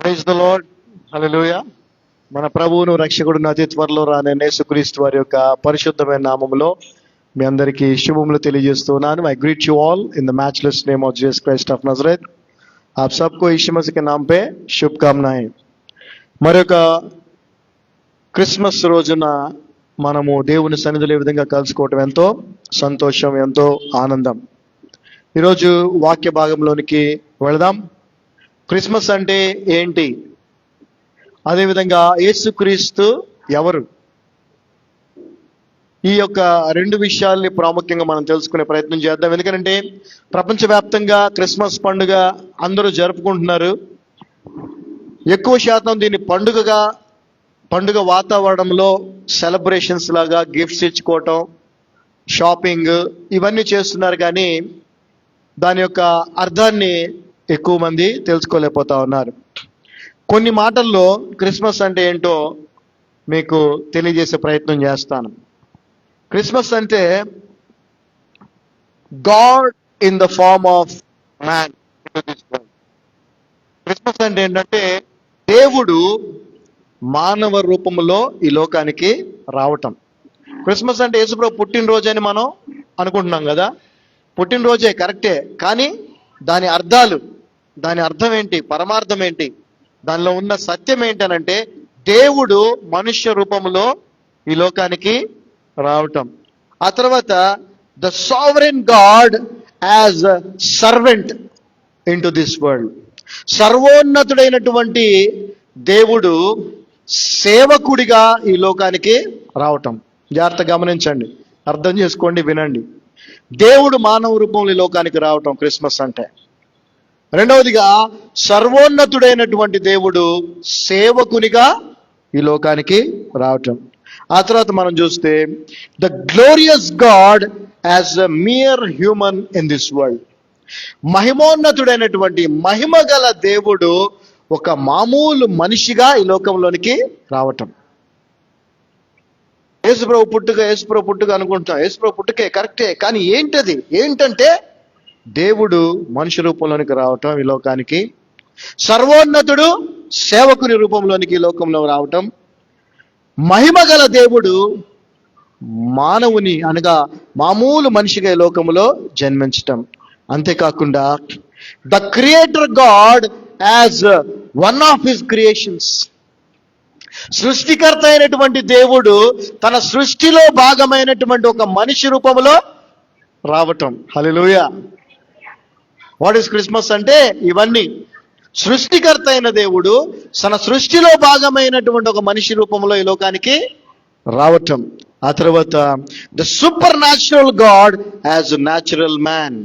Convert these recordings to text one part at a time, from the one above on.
Praise the lord. హల్లెలూయా. మన ప్రభువును రక్షకుడును అతి త్వరలో రానే యేసుక్రీస్తు వారి యొక్క పరిశుద్ధమైన నామములో మీ అందరికీ శుభములు తెలియజేస్తున్నాను. I greet you all in the matchless name of Jesus Christ of नजरेत. आप सबको यीशु मसीह के नाम पे शुभकामनाएं. మరొక క్రిస్మస్ రోజున మనము దేవుని సన్నిధిలో ఈ విధంగా కలుసుకోవటం ఎంతో సంతోషం, ఎంతో ఆనందం. ఈరోజు వాక్య భాగంలోనికి వెళదాం. క్రిస్మస్ అంటే ఏంటి, అదేవిధంగా యేసుక్రీస్తు ఎవరు, ఈ యొక్క రెండు విషయాల్ని ప్రాముఖ్యంగా మనం తెలుసుకునే ప్రయత్నం చేద్దాం. ఎందుకంటే ప్రపంచవ్యాప్తంగా క్రిస్మస్ పండుగ అందరూ జరుపుకుంటున్నారు. ఎక్కువ శాతం దీన్ని పండుగ వాతావరణంలో సెలబ్రేషన్స్ లాగా గిఫ్ట్స్ ఇచ్చుకోవటం, షాపింగ్ ఇవన్నీ చేస్తున్నారు. కానీ దాని యొక్క అర్థాన్ని ఎక్కువ మంది తెలుసుకోలేకపోతా ఉన్నారు. కొన్ని మాటల్లో క్రిస్మస్ అంటే ఏంటో మీకు తెలియజేసే ప్రయత్నం చేస్తాను. క్రిస్మస్ అంటే God in the form of man. Christmas అంటే ఏంటంటే దేవుడు మానవ రూపంలో ఈ లోకానికి రావటం. క్రిస్మస్ అంటే యేసుప్రభు పుట్టినరోజు అని మనం అనుకుంటున్నాం కదా. పుట్టినరోజే కరెక్టే, కానీ దాని అర్థం ఏంటి, పరమార్థం ఏంటి, దానిలో ఉన్న సత్యం ఏంటనంటే దేవుడు మనుష్య రూపంలో ఈ లోకానికి రావటం. ఆ తర్వాత the sovereign God as servant into this world. సర్వోన్నతుడైనటువంటి దేవుడు సేవకుడిగా ఈ లోకానికి రావటం. జాగ్రత్త గమనించండి, అర్థం చేసుకోండి, వినండి. దేవుడు మానవ రూపంలో ఈ లోకానికి రావటం క్రిస్మస్ అంటే. రెండవదిగా సర్వోన్నతుడైనటువంటి దేవుడు సేవకునిగా ఈ లోకానికి రావటం. ఆ తర్వాత మనం చూస్తే the glorious God as a mere human in this world. మహిమోన్నతుడైనటువంటి మహిమ గల దేవుడు ఒక మామూలు మనిషిగా ఈ లోకంలోనికి రావటం. యేసుప్రభు పుట్టుక అనుకుంటున్నాం. యేసుప్రభు పుట్టుకే కరెక్టే, కానీ ఏంటంటే దేవుడు మనిషి రూపంలోనికి రావటం ఈ లోకానికి. సర్వోన్నతుడు సేవకుని రూపంలోనికి ఈ లోకంలో రావటం. మహిమ గల దేవుడు మానవుని అనగా మామూలు మనిషిగా ఈ లోకంలో జన్మించటం. అంతేకాకుండా the creator God as one of his creations. సృష్టికర్త అయినటువంటి దేవుడు తన సృష్టిలో భాగమైనటువంటి ఒక మనిషి రూపంలో రావటం. హల్లెలూయా. వాట్ ఈస్ క్రిస్మస్ అంటే ఇవన్నీ. సృష్టికర్త అయిన దేవుడు తన సృష్టిలో భాగమైనటువంటి ఒక మనిషి రూపంలో ఈ లోకానికి రావటం. ఆ తర్వాత the super natural God as natural man.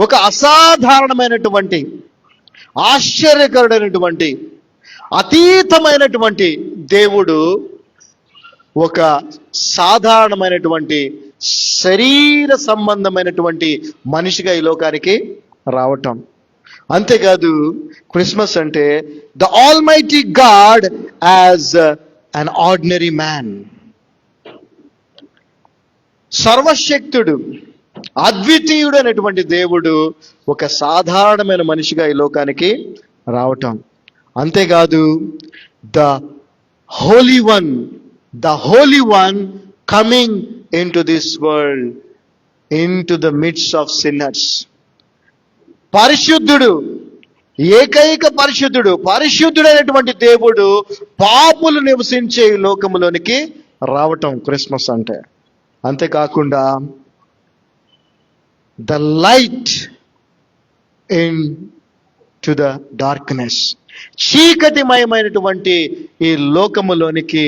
ఒక అసాధారణమైనటువంటి, ఆశ్చర్యకరుడైనటువంటి, అతీతమైనటువంటి దేవుడు ఒక సాధారణమైనటువంటి శరీర సంబంధమైనటువంటి మనిషిగా ఈ లోకానికి రావటం. అంతేకాదు క్రిస్మస్ అంటే the almighty God as an ordinary man. సర్వశక్తుడు, అద్వితీయుడు అనేటువంటి దేవుడు ఒక సాధారణమైన మనిషిగా ఈ లోకానికి రావటం. అంతేకాదు the Holi one coming into this world, into the midst of sinners. ఏకైక పరిశుద్ధుడైనటువంటి దేవుడు పాపులు నివసించే ఈ లోకములోనికి రావటం క్రిస్మస్ అంటే. అంతేకాకుండా the light into the darkness. చీకటిమయమైనటువంటి ఈ లోకములోనికి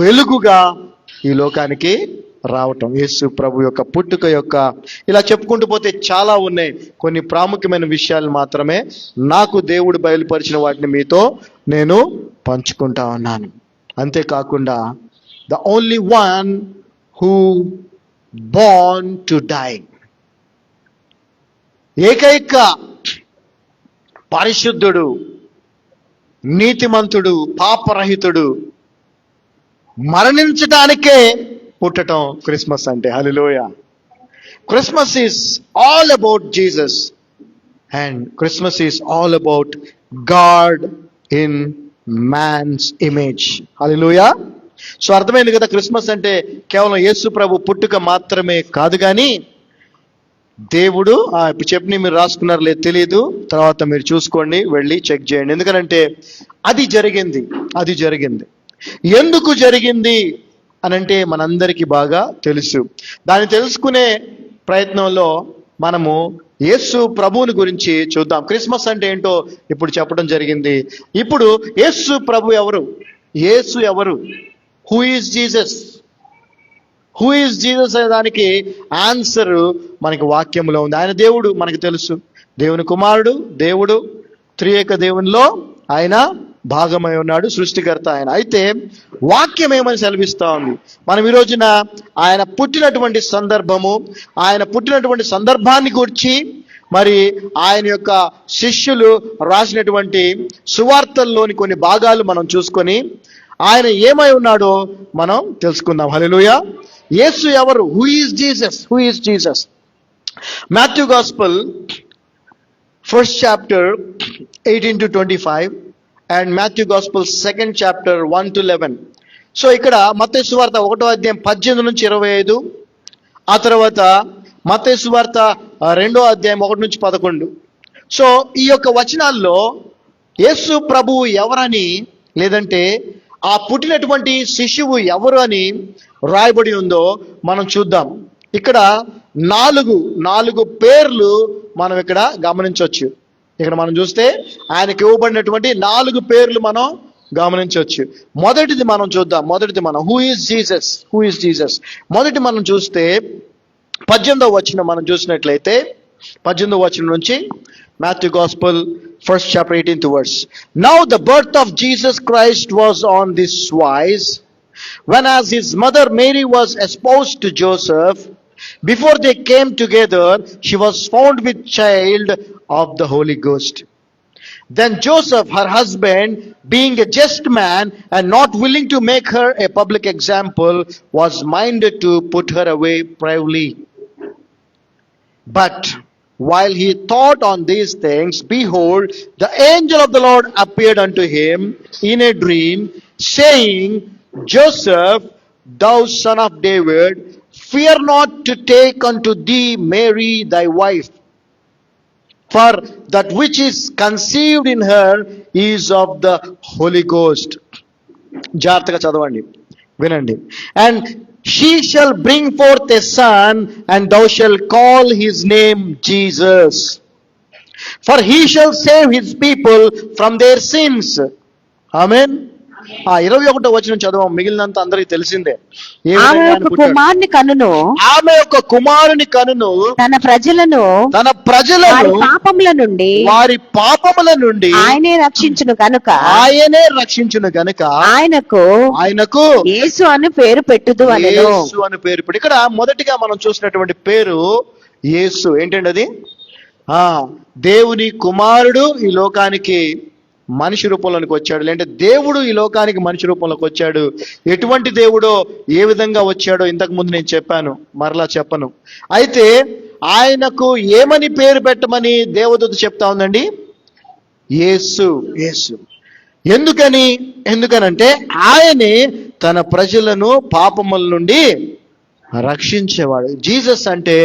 వెలుగుగా ఈ లోకానికి రావటం. యేసు ప్రభు యొక్క పుట్టుక యొక్క ఇలా చెప్పుకుంటూ పోతే చాలా ఉన్నాయి. కొన్ని ప్రాముఖ్యమైన విషయాలు మాత్రమే నాకు దేవుడు బయలుపరిచిన వాటిని మీతో నేను పంచుకుంటా ఉన్నాను. అంతేకాకుండా the only one who born to die. ఏకైక పరిశుద్ధుడు, నీతిమంతుడు, పాపరహితుడు మరణించడానికే పుట్టటం క్రిస్మస్ అంటే. హల్లెలూయా. Christmas is all about Jesus and Christmas is all about God in man's image. హల్లెలూయా. సో అర్థమైంది కదా, క్రిస్మస్ అంటే కేవలం యేసు ప్రభు పుట్టుక మాత్రమే కాదు, కానీ దేవుడు ఇప్పుడు చెప్పి మీరు రాసుకున్నారు లేదు తెలియదు, తర్వాత మీరు చూసుకోండి, వెళ్ళి చెక్ చేయండి. ఎందుకంటే అది జరిగింది. ఎందుకు జరిగింది అనంటే మనందరికీ బాగా తెలుసు. దాన్ని తెలుసుకునే ప్రయత్నంలో మనము యేసు ప్రభువుని గురించి చూద్దాం. క్రిస్మస్ అంటే ఏంటో ఇప్పుడు చెప్పడం జరిగింది. ఇప్పుడు యేసు ప్రభు ఎవరు? యేసు ఎవరు? Who is Jesus? Who is Jesus అనే దానికి ఆన్సర్ మనకి వాక్యంలో ఉంది. ఆయన దేవుడు మనకి తెలుసు, దేవుని కుమారుడు, దేవుడు, త్రియేక దేవునిలో ఆయన భాగమై ఉన్నాడు, సృష్టికర్త ఆయన. అయితే వాక్యం ఏమని సెలవిస్తా ఉంది? మనం ఈ రోజున ఆయన పుట్టినటువంటి సందర్భాన్ని గురించి, మరి ఆయన యొక్క శిష్యులు రాసినటువంటి సువార్తల్లోని కొన్ని భాగాలు మనం చూసుకొని ఆయన ఏమై ఉన్నాడో మనం తెలుసుకుందాం. హల్లెలూయా. యేసు ఎవరు? Who is Jesus? Matthew gospel 1st chapter 18 to 25 and Matthew Gospel 2nd chapter 1 to 11. So ఇక్కడ మత్తయి సువార్త 1వ అధ్యాయం 18 నుంచి 25, ఆ తర్వాత మత్తయి సువార్త 2వ అధ్యాయం 1 నుంచి 11. సో ఈ యొక్క వచనాల్లో యేసు ప్రభువు ఎవరని, లేదంటే ఆ పుట్టినటువంటి శిశువు ఎవరు అని రాయబడి ఉందో మనం చూద్దాం. ఇక్కడ నాలుగు పేర్లు మనం ఇక్కడ గమనించవచ్చు. ఇక్కడ మనం చూస్తే ఆయనకి ఇవ్వబడినటువంటి 4 పేర్లు మనం గమనించవచ్చు. మొదటిది మనం చూద్దాం. Who is Jesus? మొదటి మనం చూస్తే 18వ వచనం మనం చూసినట్లయితే 18వ వచనం నుంచి Matthew Gospel 1st chapter 18th verse. Now the birth of Jesus Christ was on this wise, when as his mother Mary was espoused to Joseph, before they came together, she was found with child of the Holy Ghost. Then Joseph, her husband, being a just man and not willing to make her a public example, was minded to put her away privately. But while he thought on these things, behold, the angel of the Lord appeared unto him in a dream, saying, Joseph, thou son of David, fear not to take unto thee Mary thy wife, for that which is conceived in her is of the Holy Ghost. జాగ్రత్తగా చదవండి, వినండి. And she shall bring forth a son, and thou shalt call his name Jesus, for he shall save his people from their sins. Amen. 21వ వచనం చదవం, మిగిలినంత అందరికి తెలిసిందే. ఆమె యొక్క కుమారుని కనును తన ప్రజలను వారి పాపముల నుండి ఆయనే రక్షించును గనుక ఆయనకు యేసు అని పేరు పెట్టుదు అనెను. ఇక్కడ మొదటిగా మనం చూసినటువంటి పేరు యేసు. ఏంటండి అది? దేవుని కుమారుడు ఈ లోకానికి మనిషి రూపంలోనికి వచ్చాడు, లేదంటే దేవుడు ఈ లోకానికి మనిషి రూపంలోకి వచ్చాడు. ఎటువంటి దేవుడో, ఏ విధంగా వచ్చాడో ఇంతకు ముందు నేను చెప్పాను, మరలా చెప్పను. అయితే ఆయనకు ఏమని పేరు పెట్టమని దేవదూత చెప్తా ఉందండి? యేసు. ఎందుకనంటే ఆయనే తన ప్రజలను పాపముల నుండి రక్షించేవాడు. జీసస్ అంటే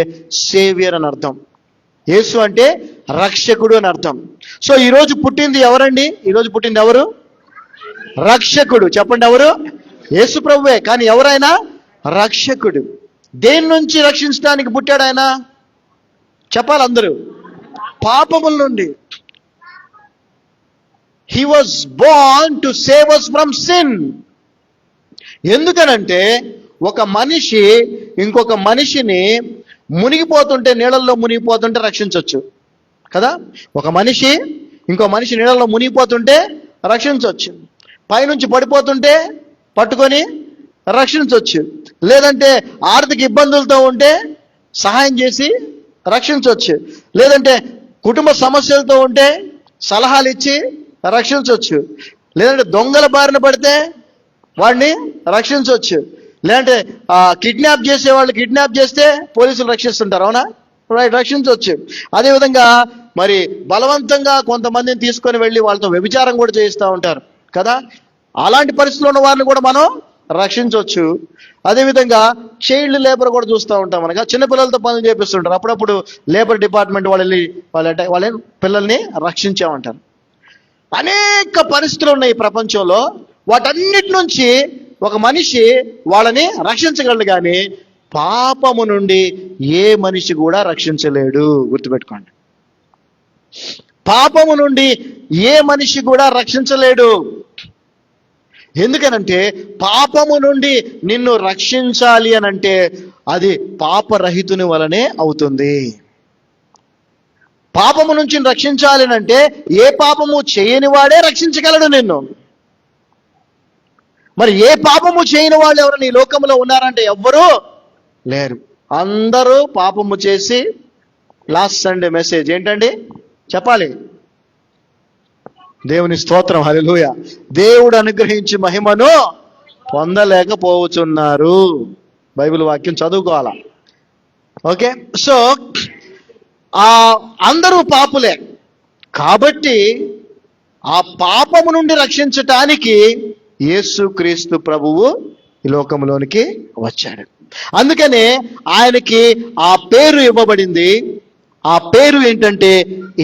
సేవియర్ అని అర్థం, యేసు అంటే రక్షకుడు అని అర్థం. సో ఈరోజు పుట్టింది ఎవరండి? ఈరోజు పుట్టింది ఎవరు? రక్షకుడు. చెప్పండి, ఎవరు? యేసు ప్రభువే. కానీ ఎవరైనా రక్షకుడు. దేని నుంచి రక్షించడానికి పుట్టాడు ఆయన? చెప్పాలి అందరూ. పాపముల నుండి. He was Born to save us from sin. ఎందుకనంటే ఒక మనిషి ఇంకొక మనిషిని మునిగిపోతుంటే, నీళ్ళల్లో మునిగిపోతుంటే రక్షించవచ్చు కదా. ఒక మనిషి ఇంకో మనిషి నీళ్ళల్లో మునిగిపోతుంటే రక్షించవచ్చు, పైనుంచి పడిపోతుంటే పట్టుకొని రక్షించవచ్చు, లేదంటే ఆర్థిక ఇబ్బందులతో ఉంటే సహాయం చేసి రక్షించవచ్చు, లేదంటే కుటుంబ సమస్యలతో ఉంటే సలహాలు ఇచ్చి రక్షించవచ్చు, లేదంటే దొంగల బారిన పడితే వాడిని రక్షించవచ్చు, లేదంటే కిడ్నాప్ చేసే వాళ్ళు కిడ్నాప్ చేస్తే పోలీసులు రక్షిస్తుంటారు, అవునా? రైట్, రక్షించవచ్చు. అదేవిధంగా మరి బలవంతంగా కొంతమందిని తీసుకొని వెళ్ళి వాళ్ళతో వ్యభిచారం కూడా చేయిస్తూ ఉంటారు కదా. అలాంటి పరిస్థితుల్లో ఉన్న వారిని కూడా మనం రక్షించవచ్చు. అదేవిధంగా చైల్డ్ లేబర్ కూడా చూస్తూ ఉంటాం. మనగా చిన్నపిల్లలతో పనులు చేపిస్తుంటారు. అప్పుడప్పుడు లేబర్ డిపార్ట్మెంట్ వాళ్ళ పిల్లల్ని రక్షించామంటారు. అనేక పరిస్థితులు ఉన్నాయి ఈ ప్రపంచంలో. వాటన్నిటి నుంచి ఒక మనిషి వాళ్ళని రక్షించగలడు, కానీ పాపము నుండి ఏ మనిషి కూడా రక్షించలేడు. గుర్తుపెట్టుకోండి, పాపము నుండి ఏ మనిషి కూడా రక్షించలేడు. ఎందుకనంటే పాపము నుండి నిన్ను రక్షించాలి అనంటే అది పాపరహితుని వలనే అవుతుంది. పాపము నుంచి రక్షించాలి అంటే ఏ పాపము చేయని వాడే రక్షించగలడు నిన్ను. మరి ఏ పాపము చేయని వాళ్ళు ఎవరు ఈ లోకంలో ఉన్నారంటే ఎవ్వరూ లేరు. అందరూ పాపము చేసి, లాస్ట్ సండే మెసేజ్ ఏంటండి చెప్పాలి? దేవుని స్తోత్రం, హల్లెలూయా. దేవుడు అనుగ్రహించి మహిమను పొందలేకపోతున్నారు. బైబిల్ వాక్యం చదువుకోవాలా. ఓకే, సో అందరూ పాపులే కాబట్టి ఆ పాపము నుండి రక్షించటానికి యేసుక్రీస్తు ప్రభువు ఈ లోకంలోనికి వచ్చాడు. అందుకనే ఆయనకి ఆ పేరు ఇవ్వబడింది. ఆ పేరు ఏంటంటే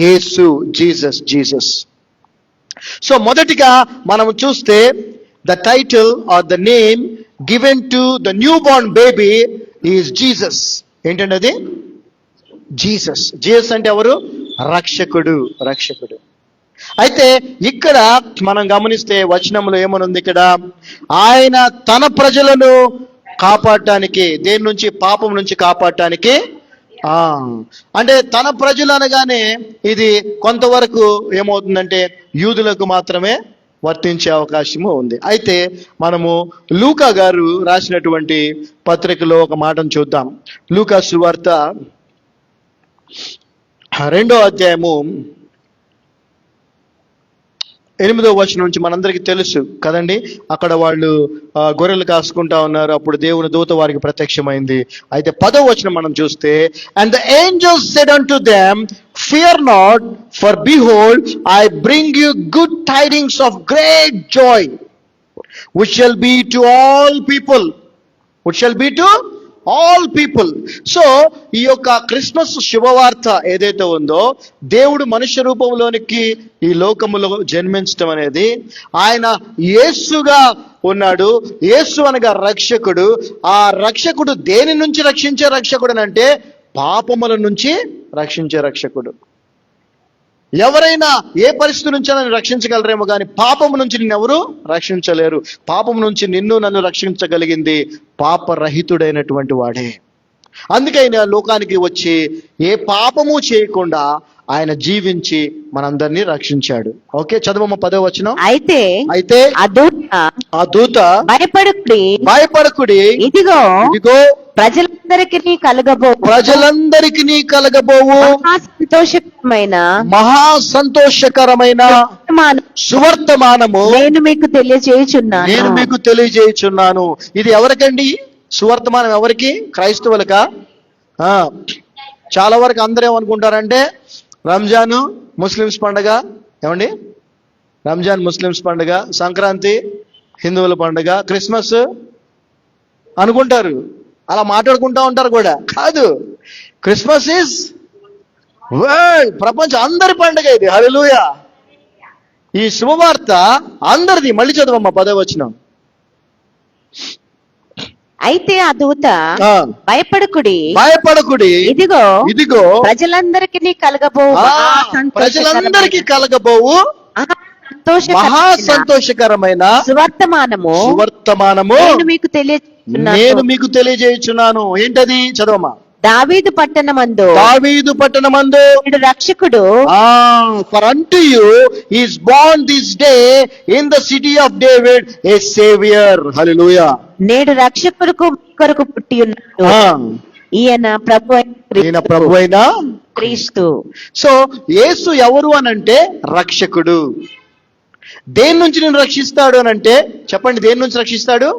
యేసు, జీసస్. సో మొదటిగా మనం చూస్తే the title are the name given to the new born baby is Jesus. ఏంటంటే అది జీసస్. జీసస్ అంటే ఎవరు? రక్షకుడు. అయితే ఇక్కడ మనం గమనిస్తే వచనంలో ఏమనుంది? ఇక్కడ ఆయన తన ప్రజలను కాపాడటానికి, దేని నుంచి? పాపం నుంచి కాపాడటానికి. అంటే తన ప్రజలు అనగానే ఇది కొంతవరకు ఏమవుతుందంటే యూదులకు మాత్రమే వర్తించే అవకాశము ఉంది. అయితే మనము లూకా గారు రాసినటువంటి పత్రికలో ఒక మాటను చూద్దాం. లూకా సువార్త 2వ అధ్యాయము 8వ వచనం నుంచి మనందరికీ తెలుసు కదండి. అక్కడ వాళ్ళు గొర్రెలు కాసుకుంటా ఉన్నారు. అప్పుడు దేవుని దూత వారికి ప్రత్యక్షమైంది. అయితే 10వ వచనం మనం చూస్తే, and the angel said unto them, fear not, for behold, I bring you good tidings of great joy, which shall be to all people. So ఈ యొక్క క్రిస్మస్ శుభవార్త ఏదైతే ఉందో, దేవుడు మనుష్య రూపంలోనికి ఈ లోకములో జన్మించడం అనేది, ఆయన యేసుగా ఉన్నాడు. యేసు అనగా రక్షకుడు. ఆ రక్షకుడు దేని నుంచి రక్షించే రక్షకుడు అంటే పాపముల నుంచి రక్షించే రక్షకుడు. ఎవరైనా ఏ పరిస్థితి నుంచి నన్ను రక్షించగలరేమో కానీ పాపము నుంచి నిన్నెవరు రక్షించలేరు. పాపం నుంచి నన్ను రక్షించగలిగింది పాపరహితుడైనటువంటి వాడే. అందుకే ఆయన లోకానికి వచ్చి ఏ పాపము చేయకుండా ఆయన జీవించి మనందరినీ రక్షించాడు. ఓకే, చదవమ్మ 10వ వచనం. అయితే ఆ దూత భయపడకుడి, ఇదిగో ప్రజలందరికీ కలగబోవు మహా సంతోషకరమైన సువర్తమానము నేను మీకు తెలియజేయుచున్నాను. ఇది ఎవరికండి సువర్తమానం? ఎవరికి? క్రైస్తవులకా? చాలా వరకు అందరూ ఏమనుకుంటారంటే రంజాను ముస్లిమ్స్ పండుగ. ఏమండి? రంజాన్ ముస్లిమ్స్ పండుగ, సంక్రాంతి హిందువుల పండుగ, క్రిస్మస్ అనుకుంటారు. అలా మాట్లాడుకుంటా ఉంటారు కూడా. కాదు, క్రిస్మస్ ఈజ్ వరల్డ్, ప్రపంచం అందరి పండుగ ఇది. హల్లెలూయా. ఈ శుభవార్త అందరిది. మళ్ళీ చదవమ్మా 10వ వచనం. అయితే ఆ దూత భయపడకుడి, ఇదిగో ప్రజలందరికీ కలగబోవు మహా సంతోషకరమైన సువర్తమానము నేను మీకు తెలియజేయుచున్నాను. ఏంటది? చదవమ్మా. దావీదు పట్టణమందు రక్షకుడు, for unto you is born this day in the city of David a savior. Hallelujah. నేడు రక్షకుడు కొరకు పుట్టి ఉన్నాడు, ఈయన ప్రభు అయిన క్రీస్తు. సో యేసు ఎవరు అనంటే రక్షకుడు. దేని నుంచి నేను రక్షిస్తాడు అనంటే చెప్పండి, దేని నుంచి రక్షిస్తాడు?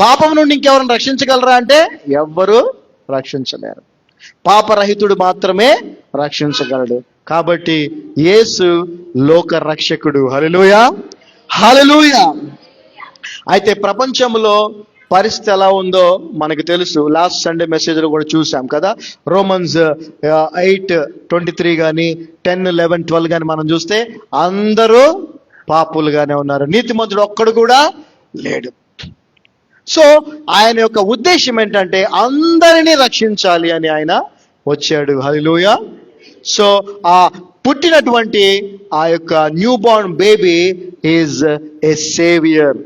పాపం నుండి ఇంకెవరిని రక్షించగలరా అంటే ఎవ్వరూ రక్షించలేరు. పాపరహితుడు మాత్రమే రక్షించగలడు. కాబట్టి యేసు లోక రక్షకుడు. హల్లెలూయా, హల్లెలూయా. అయితే ప్రపంచంలో పరిస్థితి ఎలా ఉందో మనకు తెలుసు. లాస్ట్ సండే మెసేజ్లో కూడా చూసాం కదా. రోమన్స్ 8:23 కానీ 10:11-12 కానీ మనం చూస్తే అందరూ పాపులుగానే ఉన్నారు, నీతిమంతుడు ఒక్కడు కూడా లేడు. సో ఆయన యొక్క ఉద్దేశం ఏంటంటే అందరినీ రక్షించాలి అని ఆయన వచ్చాడు. హల్లెలూయా. సో ఆ పుట్టినటువంటి ఆ యొక్క new born baby is a saviour.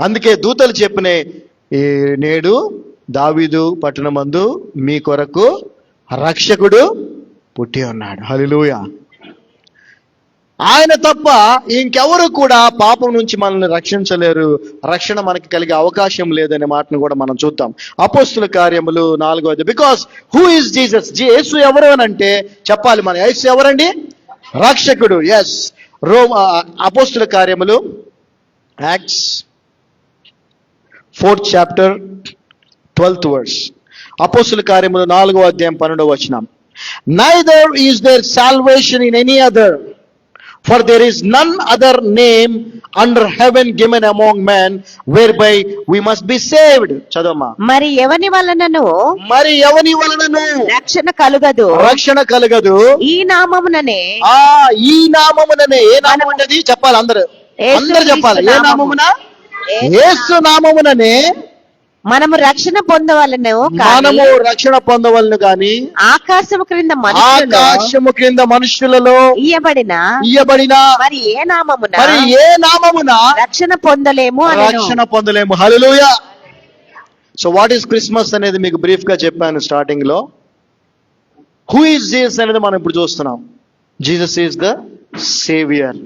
అందుకే దూతలు చెప్పిన నేడు దావీదు పట్టణమందు మీ కొరకు రక్షకుడు పుట్టి ఉన్నాడు. హల్లెలూయా. ఆయన తప్ప ఇంకెవరు కూడా పాపం నుంచి మనల్ని రక్షించలేరు. రక్షణ మనకి కలిగే అవకాశం లేదనే మాటను కూడా మనం చూద్దాం. అపోస్తుల కార్యములు 4వ. Because who is Jesus? యేసు ఎవరు అని అంటే చెప్పాలి మనం. యేసు ఎవరండి? రక్షకుడు. ఎస్. అపోస్తుల కార్యములు acts 4th chapter 12th verse. అపోస్తుల కార్యములు 4వ అధ్యాయం 12వ వచనం. Neither is there salvation in any other, for there is none other name under heaven given among men whereby we must be saved. చదవమ్మా. మరి ఎవని వలనను రక్షణ కలుగదు ఈ నామముననే. ఈ నామముననే. ఏ నామం ఉన్నది చెప్పాలి అందరూ చెప్పాలి. ఏ నామమున? యేసు నామముననే మనము రక్షణ పొందవలను గాని ఆకాశము క్రింద మనుషులలో ఇయ్యబడిన మరి ఏ నామమున రక్షణ పొందలేము. హల్లెలూయా. సో వాట్ ఈస్ క్రిస్మస్ అనేది మీకు బ్రీఫ్ గా చెప్పాను స్టార్టింగ్ లో. హూ ఈస్ జీసస్ అనేది మనం ఇప్పుడు చూస్తున్నాం. Jesus is the saviour.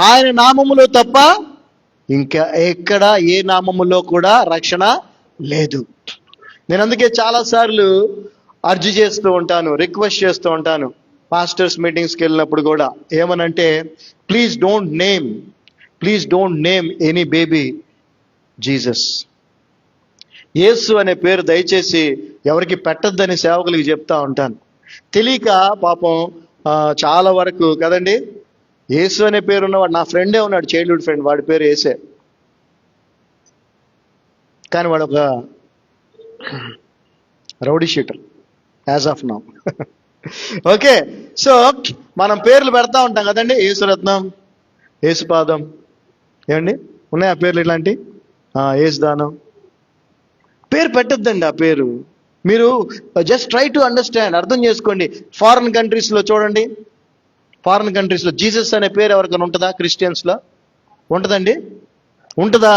ఆయన నామములో తప్ప ఇంకా ఎక్కడ ఏ నామములో కూడా రక్షణ లేదు. నేను అందుకే చాలాసార్లు అర్జీ చేస్తూ ఉంటాను, రిక్వెస్ట్ చేస్తూ ఉంటాను పాస్టర్స్ మీటింగ్స్కి వెళ్ళినప్పుడు కూడా. ఏమనంటే please don't name any baby Jesus. యేసు అనే పేరు దయచేసి ఎవరికి పెట్టద్దని సేవకులకి చెప్తా ఉంటాను. తెలియక పాపం చాలా వరకు కదండి. యేసు అనే పేరు ఉన్నవాడు నా ఫ్రెండే ఉన్నాడు, చైల్డ్హుడ్ ఫ్రెండ్, వాడి పేరు యేసే. కానీ వాడు ఒక rowdy sheeter as of now. Okay. So మనం పేర్లు పెడతా ఉంటాం కదండి. యేసురత్నం, యేసుపాదం, ఏమండి ఉన్నాయా పేర్లు ఇట్లాంటి? యేసుదానం. పేరు పెట్టద్దండి ఆ పేరు. మీరు జస్ట్ ట్రై టు అండర్స్టాండ్, అర్థం చేసుకోండి. ఫారిన్ కంట్రీస్లో చూడండి, ఫారిన్ కంట్రీస్లో జీసస్ అనే పేరు ఎవరికైనా ఉంటుందా? క్రిస్టియన్స్లో ఉంటుందండి? ఉంటుందా?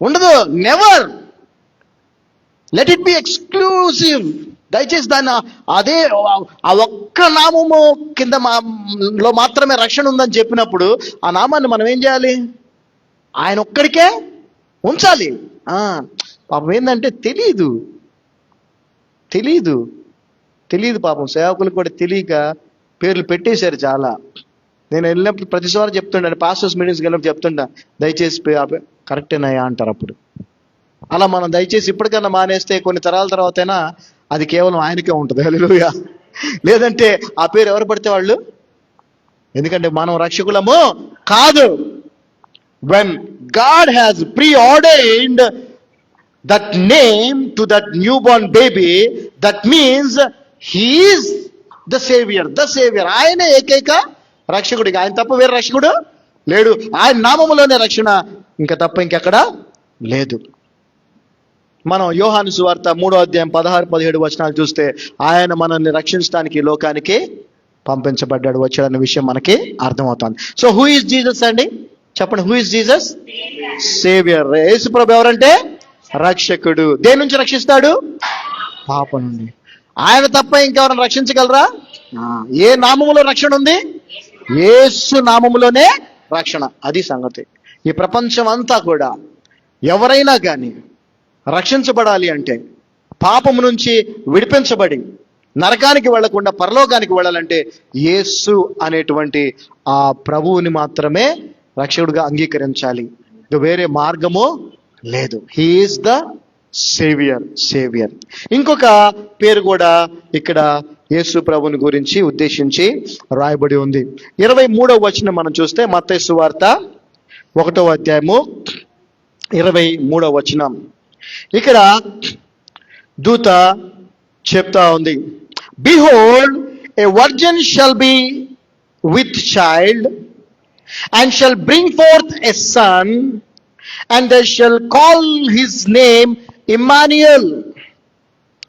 ఉండదు. Never. Let it be exclusive. దయచేసి దాన్ని అదే ఆ ఒక్క నామము కింద లో మాత్రమే రక్షణ ఉందని చెప్పినప్పుడు ఆ నామాన్ని మనం ఏం చేయాలి? ఆయన ఒక్కడికే ఉంచాలి. పాపం ఏంటంటే తెలీదు పాపం సేవకులు కూడా తెలియక పేర్లు పెట్టేశారు చాలా. నేను వెళ్ళినప్పుడు ప్రతిసారి చెప్తుంటాను, పాస్టర్స్ మీటింగ్స్కి వెళ్ళినప్పుడు చెప్తుంటా, దయచేసి కరెక్టేనాయా అంటారు. అప్పుడు అలా మనం దయచేసి ఇప్పటికన్నా మానేస్తే కొన్ని తరాల తర్వాతైనా అది కేవలం ఆయనకే ఉంటుంది. హల్లెలూయా. లేదంటే ఆ పేరు ఎవరు పడితే వాళ్ళు. ఎందుకంటే మనం రక్షకులము కాదు. When God has preordained that name to that new born baby, that means he is the saviour. ఆయనే ఏకైక రక్షకుడు. ఆయన తప్ప వేరే రక్షకుడు లేడు. ఆయన నామములోనే రక్షణ, ఇంకా తప్ప ఇంకెక్కడ లేదు. మనం యోహాను సువార్త 3వ అధ్యాయం 16-17 వచనాలు చూస్తే ఆయన మనల్ని రక్షించడానికి లోకానికి పంపించబడ్డాడు, వచ్చాడన్న విషయం మనకి అర్థమవుతుంది. సో హూ ఈజ్ జీసస్ అండి? చెప్పండి. Who is Jesus? సేవియర్. యేసుప్రభు ఎవరంటే రక్షకుడు. దేని నుంచి రక్షిస్తాడు? పాపం నుండి. ఆయన తప్ప ఇంకెవరైనా రక్షించగలరా? ఏ నామములో రక్షణ ఉంది? యేసు నామములోనే రక్షణ. అది సంగతి. ఈ ప్రపంచం అంతా కూడా ఎవరైనా కానీ రక్షించబడాలి అంటే, పాపము నుంచి విడిపించబడి నరకానికి వెళ్లకుండా పరలోకానికి వెళ్ళాలంటే యేసు అనేటువంటి ఆ ప్రభువుని మాత్రమే రక్షకుడిగా అంగీకరించాలి. వేరే మార్గము లేదు. He is the saviour. ఇంకొక పేరు కూడా ఇక్కడ యేసు ప్రభుని గురించి ఉద్దేశించి రాయబడి ఉంది. 23వ వచనం మనం చూస్తే మత్తయి సువార్త 1వ అధ్యాయము 23వ వచనం. ఇక్కడ దూత చెప్తా ఉంది, behold A virgin shall be with child and shall bring forth a son, and they shall call his name Emmanuel.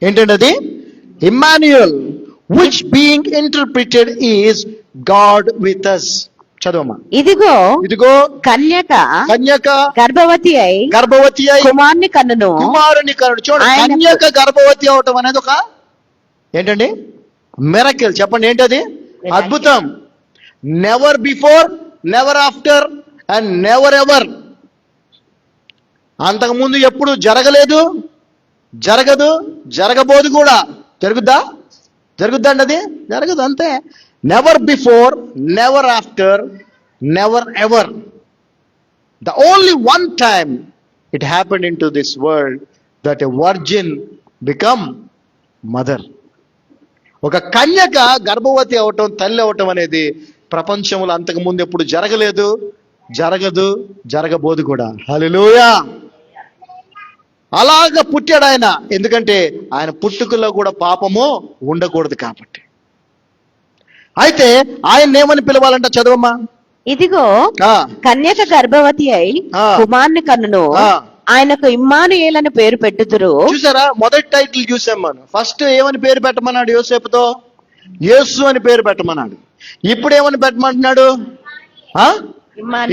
ఏంటంటే Emmanuel, which being interpreted is God with us. చదవమ్మా. ఇదిగో కన్యక గర్భవతి అయి కుమారుని కన్నును. చూడండి, కన్యక గర్భవతి అవటం అనేది ఒక ఏంటండి మిరకిల్. చెప్పండి ఏంటది? అద్భుతం. Never before, never after and never ever. అంతకుముందు ఎప్పుడు జరగలేదు, జరగదు, జరగబోదు కూడా. జరుగుద్దండి? అది జరగదు, అంతే. Never before, never after, never ever. The only one time it happened in to this world that a virgin become mother. ఒక కన్యక గర్భవతి అవటం, తల్లి అవటం అనేది ప్రపంచంలో అంతకు ముందు ఎప్పుడు జరగలేదు, జరగదు, జరగబోదు కూడా. హల్లెలూయా. అలాగ పుట్టాడు ఆయన. ఎందుకంటే ఆయన పుట్టుకలో కూడా పాపము ఉండకూడదు కాబట్టి. అయితే ఆయన ఏమని పిలవాలంట? చదవమ్మా. ఇదిగో కన్యక గర్భవతి అయి కుమారుని కన్నును, ఆయనకు ఇమ్మానుయేల్ అని పేరు పెట్టుదురు. చూసారా, మొదటి టైటిల్ చూసాం మనం. ఫస్ట్ ఏమని పేరు పెట్టమన్నాడు? యోసేపుతో యేసు అని పేరు పెట్టమన్నాడు. ఇప్పుడు ఏమని పెట్టమంటున్నాడు?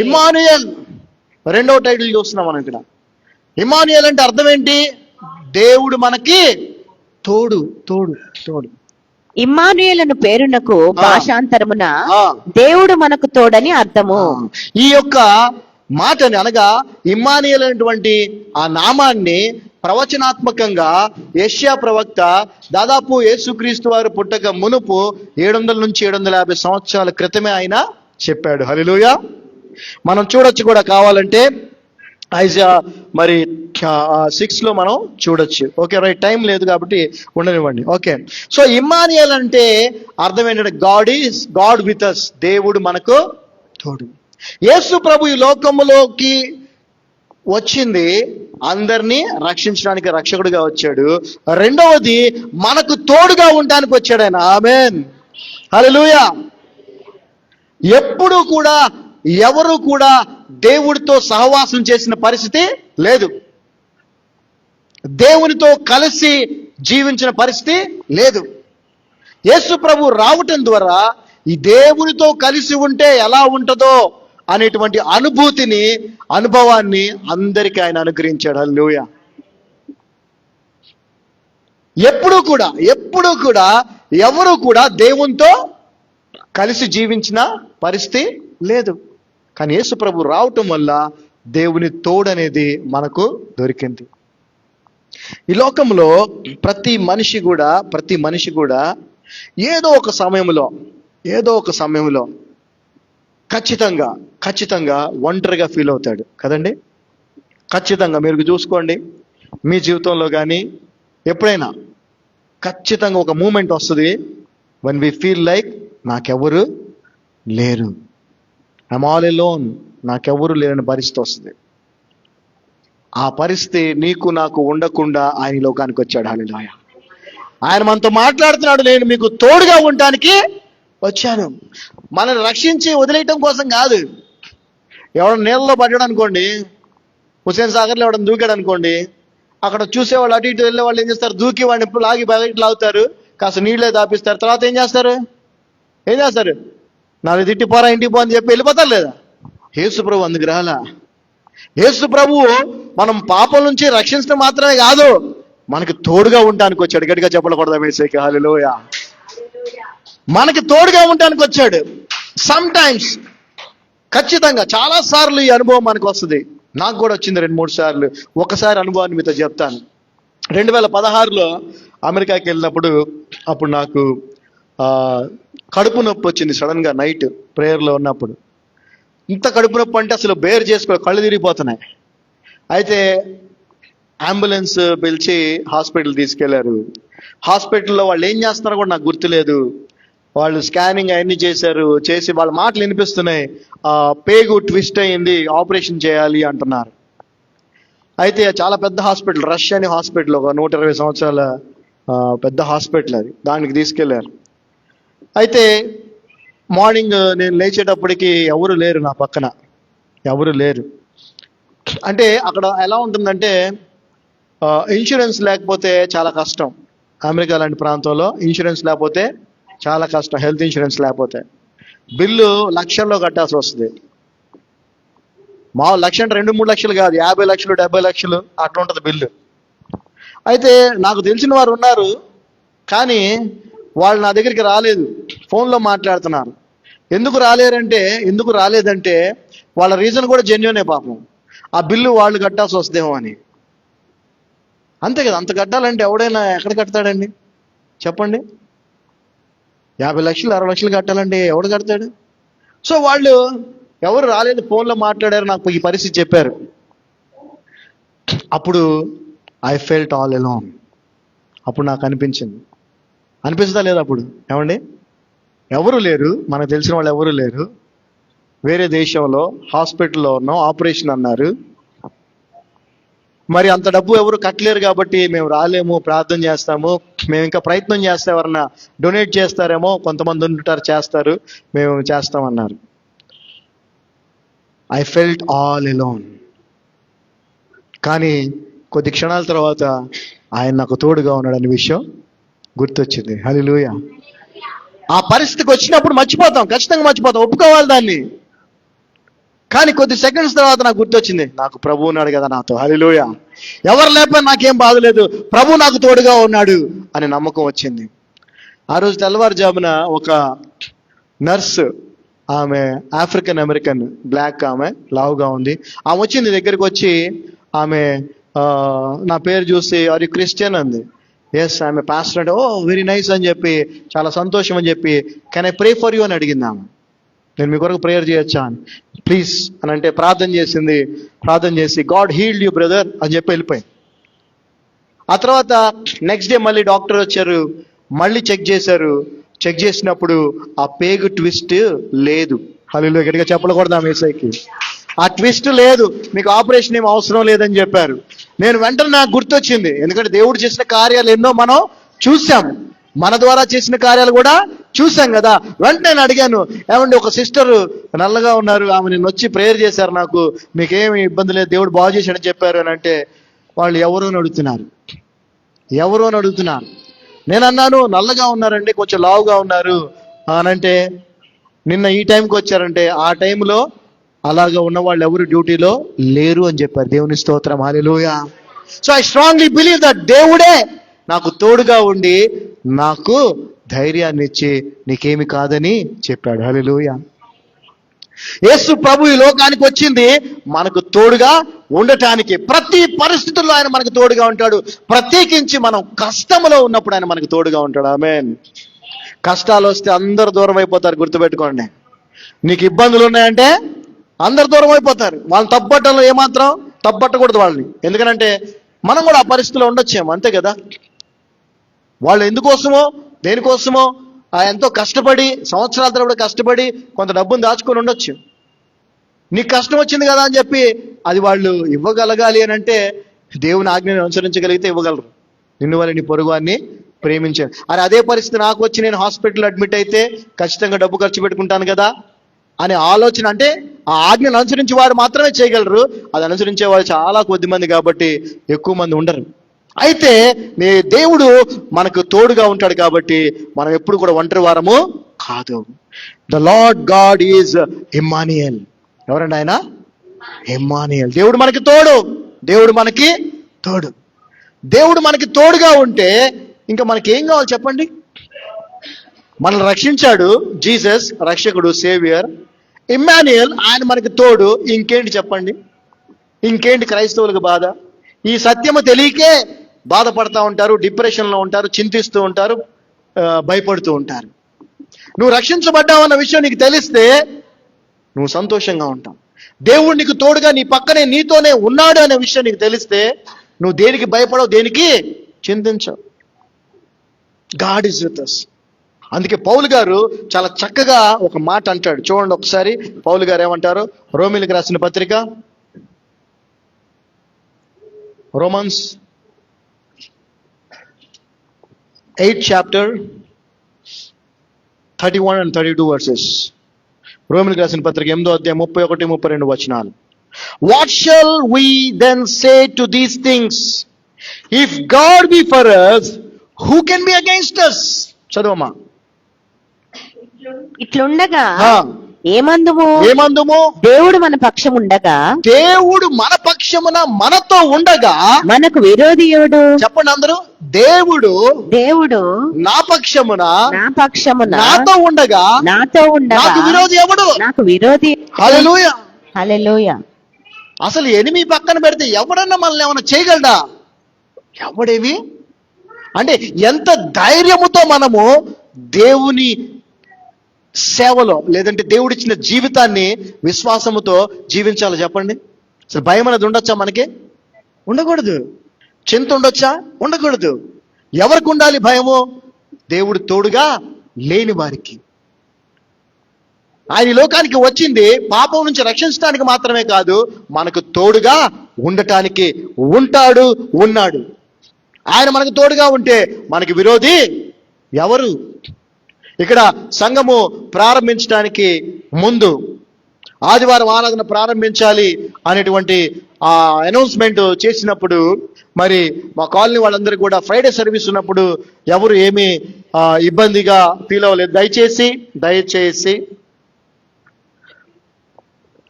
ఇమ్మానుయేల్. రెండవ టైటిల్ చూస్తున్నాం మనం ఇక్కడ. ఇమ్మానుయేల్ అంటే అర్థం ఏంటి? దేవుడు మనకి తోడు. తోడు తోడు. ఇమ్మానుయేల్ అను పేరునకు భాషాంతరమున దేవుడు మనకు తోడని అర్థము. ఈ యొక్క మాటని అనగా ఇమ్మానుయేల్ అనేటువంటి ఆ నామాన్ని ప్రవచనాత్మకంగా యెషయా ప్రవక్త దాదాపు యేసుక్రీస్తు వారు పుట్టక మునుపు 700 నుంచి 750 సంవత్సరాల క్రితమే ఆయన చెప్పాడు. హల్లెలూయా. మనం చూడొచ్చు కూడా, కావాలంటే ఐజా మరి 6లో మనం చూడొచ్చు. ఓకే రైట్, టైం లేదు కాబట్టి ఉండనివ్వండి. ఓకే, సో ఇమ్మానుయేల్ అంటే అర్థం ఏంటంటే గాడ్ విత్ అస్, దేవుడు మనకు తోడు. యేసు ప్రభు ఈ లోకములోకి వచ్చింది అందరినీ రక్షించడానికి రక్షకుడిగా వచ్చాడు. రెండవది మనకు తోడుగా ఉండడానికి వచ్చాడు ఆయన. ఆమేన్, హల్లెలూయా. ఎప్పుడు కూడా ఎవరు కూడా దేవుడితో సహవాసం చేసిన పరిస్థితి లేదు, దేవునితో కలిసి జీవించిన పరిస్థితి లేదు. యేసు ప్రభు రావటం ద్వారా ఈ దేవునితో కలిసి ఉంటే ఎలా ఉంటుందో అనేటువంటి అనుభవాన్ని అందరికీ ఆయన అనుగ్రహించాడు. హల్లెలూయా. ఎప్పుడు కూడా ఎవరు కూడా దేవునితో కలిసి జీవించిన పరిస్థితి లేదు. కానీ యేసు ప్రభు రావటం వల్ల దేవుని తోడు అనేది మనకు దొరికింది. ఈ లోకంలో ప్రతి మనిషి కూడా ఏదో ఒక సమయంలో ఖచ్చితంగా ఒంటరిగా ఫీల్ అవుతాడు కదండి. ఖచ్చితంగా మీరు చూసుకోండి, మీ జీవితంలో కానీ ఎప్పుడైనా ఖచ్చితంగా ఒక మూమెంట్ వస్తుంది when we feel like నాకెవరు లేరు, ఐఎమ్ ఆల్ ఎలోన్, నాకెవరు లేని పరిస్థితి వస్తుంది. ఆ పరిస్థితి నీకు నాకు ఉండకుండా ఆయన ఈ లోకానికి వచ్చాడు. హల్లెలూయా. ఆయన మనతో మాట్లాడుతున్నాడు, నేను మీకు తోడుగా ఉండటానికి వచ్చాను. మనల్ని రక్షించి వదిలేయటం కోసం కాదు. ఎవడన్నా నీళ్ళలో పడ్డాడు అనుకోండి, హుసేన్ సాగర్లో ఎవడన్నా దూకాడు అనుకోండి, అక్కడ చూసేవాళ్ళు అటు ఇటు వెళ్ళే వాళ్ళు ఏం చేస్తారు? దూకి వాడిని లాగి బయట లాగుతారు, కాస్త నీళ్ళే దాపిస్తారు. తర్వాత ఏం చేస్తారు? నాలుగు తిట్టి పోరా, ఇంటికి పో అని చెప్పి వెళ్ళిపోతారు లేదా? యేసు ప్రభు అందుకు రాలా. యేసు ప్రభువు మనం పాపం నుంచి రక్షించడం మాత్రమే కాదు, మనకి తోడుగా ఉండడానికి వచ్చాడు. గట్టిగా చెప్పకూడదా మేసేకి? హల్లెలూయా. మనకి తోడుగా ఉండడానికి వచ్చాడు. సమ్ టైమ్స్ ఖచ్చితంగా చాలా సార్లు ఈ అనుభవం మనకు వస్తుంది. నాకు కూడా వచ్చింది 2-3 సార్లు. ఒకసారి అనుభవాన్ని మీతో చెప్తాను. 2016లో అమెరికాకి వెళ్ళినప్పుడు అప్పుడు నాకు కడుపు నొప్పి వచ్చింది సడన్ గా. నైట్ ప్రేయర్లో ఉన్నప్పుడు ఇంత కడుపు నొప్పి అంటే అసలు బేర్ చేసుకో, కళ్ళు తిరిగిపోతున్నాయి. అయితే అంబులెన్స్ పిలిచి హాస్పిటల్ తీసుకెళ్లారు. హాస్పిటల్లో వాళ్ళు ఏం చేస్తున్నారో కూడా నాకు గుర్తులేదు. వాళ్ళు స్కానింగ్ అవన్నీ చేసి వాళ్ళ మాటలు వినిపిస్తున్నాయి, పేగు ట్విస్ట్ అయ్యింది, ఆపరేషన్ చేయాలి అంటున్నారు. అయితే చాలా పెద్ద హాస్పిటల్, రష్ అనే హాస్పిటల్, ఒక 120 సంవత్సరాల పెద్ద హాస్పిటల్ అది. దానికి తీసుకెళ్లారు. అయితే మార్నింగ్ నేను లేచేటప్పటికి ఎవరు లేరు, నా పక్కన ఎవరు లేరు. అంటే అక్కడ ఎలా ఉంటుందంటే ఇన్సూరెన్స్ లేకపోతే చాలా కష్టం. అమెరికా లాంటి ప్రాంతంలో ఇన్సూరెన్స్ లేకపోతే చాలా కష్టం. హెల్త్ ఇన్సూరెన్స్ లేకపోతే బిల్లు లక్షల్లో కట్టాల్సి వస్తుంది. మా లక్ష అంటే 2-3 లక్షలు కాదు, 50 లక్షలు 70 లక్షలు అట్లా ఉంటుంది బిల్లు. అయితే నాకు తెలిసిన వారు ఉన్నారు, కానీ వాళ్ళు నా దగ్గరికి రాలేదు, ఫోన్లో మాట్లాడుతున్నారు. ఎందుకు రాలేదంటే వాళ్ళ రీజన్ కూడా జెన్యూనే పాపం. ఆ బిల్లు వాళ్ళు కట్టాల్సి వస్తుందేమో అని. అంతే కదా, అంత కట్టాలంటే ఎవడైనా ఎక్కడ కడతాడండి చెప్పండి? 50 లక్షలు 60 లక్షలు కట్టాలంటే ఎవడు కడతాడు? సో వాళ్ళు ఎవరు రాలేదు, ఫోన్లో మాట్లాడారు, నాకు ఈ పరిస్థితి చెప్పారు. అప్పుడు ఐ ఫెల్ట్ ఆల్ అలోన్. అప్పుడు నాకు అనిపిస్తుందా లేదా? అప్పుడు ఏమండి, ఎవరు లేరు, మనకు తెలిసిన వాళ్ళు ఎవరు లేరు, వేరే దేశంలో హాస్పిటల్లో ఉన్నాం, ఆపరేషన్ అన్నారు. మరి అంత డబ్బు ఎవరు కట్టలేరు కాబట్టి మేము రాలేము, ప్రార్థన చేస్తాము, మేము ఇంకా ప్రయత్నం చేస్తే ఎవరన్నా డొనేట్ చేస్తారేమో, కొంతమంది ఉంటారు చేస్తారు, మేము చేస్తామన్నారు. I felt all alone. కానీ కొద్ది క్షణాల తర్వాత ఆయన నాకు తోడుగా ఉన్నాడనే విషయం గుర్తొచ్చింది. హల్లెలూయా. ఆ పరిస్థితికి వచ్చినప్పుడు మర్చిపోతాం, ఖచ్చితంగా మర్చిపోతాం, ఒప్పుకోవాలి దాన్ని. కానీ కొద్ది సెకండ్స్ తర్వాత నాకు గుర్తొచ్చింది, నాకు ప్రభు ఉన్నాడు కదా నాతో. హల్లెలూయా. ఎవరు లేకపోయినా నాకేం బాధలేదు, ప్రభు నాకు తోడుగా ఉన్నాడు అని నమ్మకం వచ్చింది. ఆ రోజు తెల్లవారుజామున ఒక నర్సు, ఆమె ఆఫ్రికన్ అమెరికన్, బ్లాక్, ఆమె లావుగా ఉంది. ఆమె వచ్చింది, దగ్గరికి వచ్చి ఆమె నా పేరు చూసి ఆర్ యు క్రిస్టియన్ అంది. ఎస్ ఆమె పాస్టర్ అంటే, ఓ వెరీ నైస్ అని చెప్పి, చాలా సంతోషం అని చెప్పి, can I pray for you అని అడిగింది ఆమె. నేను మీ కొరకు ప్రేయర్ చేయొచ్చా అని, ప్లీజ్ అని అంటే ప్రార్థన చేసి గాడ్ హీల్డ్ యూ బ్రదర్ అని చెప్పి వెళ్ళిపోయింది. ఆ తర్వాత నెక్స్ట్ డే మళ్ళీ డాక్టర్ వచ్చారు, మళ్ళీ చెక్ చేసినప్పుడు ఆ పేగు ట్విస్ట్ లేదు. హల్లెలూయా. గట్టిగా చెప్పకూడదు ఆ యేసయ్యకి. ఆ ట్విస్ట్ లేదు, మీకు ఆపరేషన్ ఏం అవసరం లేదని చెప్పారు. నేను వెంటనే నాకు గుర్తొచ్చింది, ఎందుకంటే దేవుడు చేసిన కార్యాలు ఎన్నో మనం చూసాం, మన ద్వారా చేసిన కార్యాలు కూడా చూసాం కదా. వెంటనే నేను అడిగాను, ఏమండి ఒక సిస్టర్ నల్లగా ఉన్నారు, ఆమె నిన్న వచ్చి ప్రేయర్ చేశారు, నాకు మీకేమి ఇబ్బంది లేదు, దేవుడు బాగు చేశాడని చెప్పారు అని అంటే, వాళ్ళు ఎవరో అని అడుగుతున్నారు. నేను అన్నాను, నల్లగా ఉన్నారండి, కొంచెం లావుగా ఉన్నారు అని అంటే, నిన్న ఈ టైంకి వచ్చారంటే ఆ టైంలో అలాగా ఉన్న వాళ్ళు ఎవరు డ్యూటీలో లేరు అని చెప్పారు. దేవుని స్తోత్రం. హల్లెలూయా. So I strongly believe that దేవుడే నాకు తోడుగా ఉండి నాకు ధైర్యాన్ని ఇచ్చి నీకేమి కాదని చెప్పాడు. హల్లెలూయా. యేసు ప్రభు ఈ లోకానికి వచ్చింది మనకు తోడుగా ఉండటానికి. ప్రతి పరిస్థితుల్లో ఆయన మనకు తోడుగా ఉంటాడు. ప్రత్యేకించి మనం కష్టంలో ఉన్నప్పుడు ఆయన మనకు తోడుగా ఉంటాడు. ఆమేన్. కష్టాలు వస్తే అందరు దూరం అయిపోతారు, గుర్తుపెట్టుకోండి. నీకు ఇబ్బందులు ఉన్నాయంటే అందరు దూరం అయిపోతారు. వాళ్ళని తప్పట్టడంలో ఏమాత్రం తప్పట్టకూడదు వాళ్ళని. ఎందుకనంటే మనం కూడా ఆ పరిస్థితిలో ఉండొచ్చేమో, అంతే కదా. వాళ్ళు ఎందుకోసమో దేనికోసమో ఎంతో కష్టపడి, సంవత్సరాల తరబడి కష్టపడి కొంత డబ్బును దాచుకొని ఉండొచ్చు. నీకు కష్టం వచ్చింది కదా అని చెప్పి అది వాళ్ళు ఇవ్వగలగాలి అని అంటే, దేవుని ఆజ్ఞను అనుసరించగలిగితే ఇవ్వగలరు. నిన్ను వల్ల నీ పొరుగువాన్ని ప్రేమించాను. అదే పరిస్థితి నాకు వచ్చి నేను హాస్పిటల్ అడ్మిట్ అయితే ఖచ్చితంగా డబ్బు ఖర్చు పెట్టుకుంటాను కదా అనే ఆలోచన, అంటే ఆ ఆజ్ఞను అనుసరించి వారు మాత్రమే చేయగలరు. అది అనుసరించే వారు చాలా కొద్ది మంది కాబట్టి ఎక్కువ మంది ఉండరు. అయితే నీ దేవుడు మనకు తోడుగా ఉంటాడు కాబట్టి మనం ఎప్పుడు కూడా ఒంటరి వారము కాదు. The Lord God is Emmanuel. ఎవరండి ఆయన? ఇమ్మానియల్. దేవుడు మనకి తోడు. దేవుడు మనకి తోడుగా ఉంటే ఇంకా మనకి ఏం కావాలి చెప్పండి? మనల్ని రక్షించాడు జీసస్, రక్షకుడు, సేవియర్. ఇమ్మానియల్, ఆయన మనకి తోడు. ఇంకేంటి చెప్పండి? ఇంకేంటి క్రైస్తవులకు బాధ? ఈ సత్యము తెలియకే బాధపడతా ఉంటారు, డిప్రెషన్లో ఉంటారు, చింతిస్తూ ఉంటారు, భయపడుతూ ఉంటారు. నువ్వు రక్షించబడ్డావు అన్న విషయం నీకు తెలిస్తే నువ్వు సంతోషంగా ఉంటావు. దేవుడు నీకు తోడుగా నీ పక్కనే నీతోనే ఉన్నాడు అనే విషయం నీకు తెలిస్తే నువ్వు దేనికి భయపడవు, దేనికి చింతించవు. God is with us. అందుకే పౌలు గారు చాలా చక్కగా ఒక మాట అంటాడు. చూడండి ఒకసారి పౌలు గారు ఏమంటారు. రోమీలకు రాసిన పత్రిక, రోమన్స్ 8 chapter 31 and 32 verses. రోమీలకు రాసిన పత్రిక 8వ అధ్యాయం 31, 32 వచనాలు. What shall we then say to these things? If God be for us, who can be against us? చదవమ్మా. ఇట్లుండగా ఆ. ఏమందుము దేవుడు మన పక్షం ఉండగా, దేవుడు మన పక్షమున మనతో ఉండగా మనకు విరోధి ఎవడు? చెప్పండి అందరూ. దేవుడు నా పక్షమున నాతో ఉండగా నాకు విరోధి ఎవడు? నాకు విరోధి. హల్లెలూయా, హల్లెలూయా. అసలు ఎనిమి పక్కన పెడితే ఎవడన్నా మనల్ని ఏమైనా చేయగలడా? ఎవడేవి అంటే ఎంత ధైర్యముతో మనము దేవుని సేవలో, లేదంటే దేవుడిచ్చిన జీవితాన్ని విశ్వాసముతో జీవించాలి చెప్పండి. అసలు భయం అనేది ఉండొచ్చా మనకి? ఉండకూడదు. చింత ఉండొచ్చా? ఉండకూడదు. ఎవరికి ఉండాలి భయము? దేవుడు తోడుగా లేని వారికి. ఆయన ఈ లోకానికి వచ్చింది పాపం నుంచి రక్షించడానికి మాత్రమే కాదు, మనకు తోడుగా ఉండటానికి ఉన్నాడు. ఆయన మనకు తోడుగా ఉంటే మనకి విరోధి ఎవరు? ఇక్కడ సంఘము ప్రారంభించడానికి ముందు ఆదివారం ఆరాధన ప్రారంభించాలి అనేటువంటి అనౌన్స్మెంట్ చేసినప్పుడు, మరి మా కాలనీ వాళ్ళందరూ కూడా ఫ్రైడే సర్వీస్ ఉన్నప్పుడు ఎవరు ఏమీ ఇబ్బందిగా ఫీల్ అవ్వలేదు. దయచేసి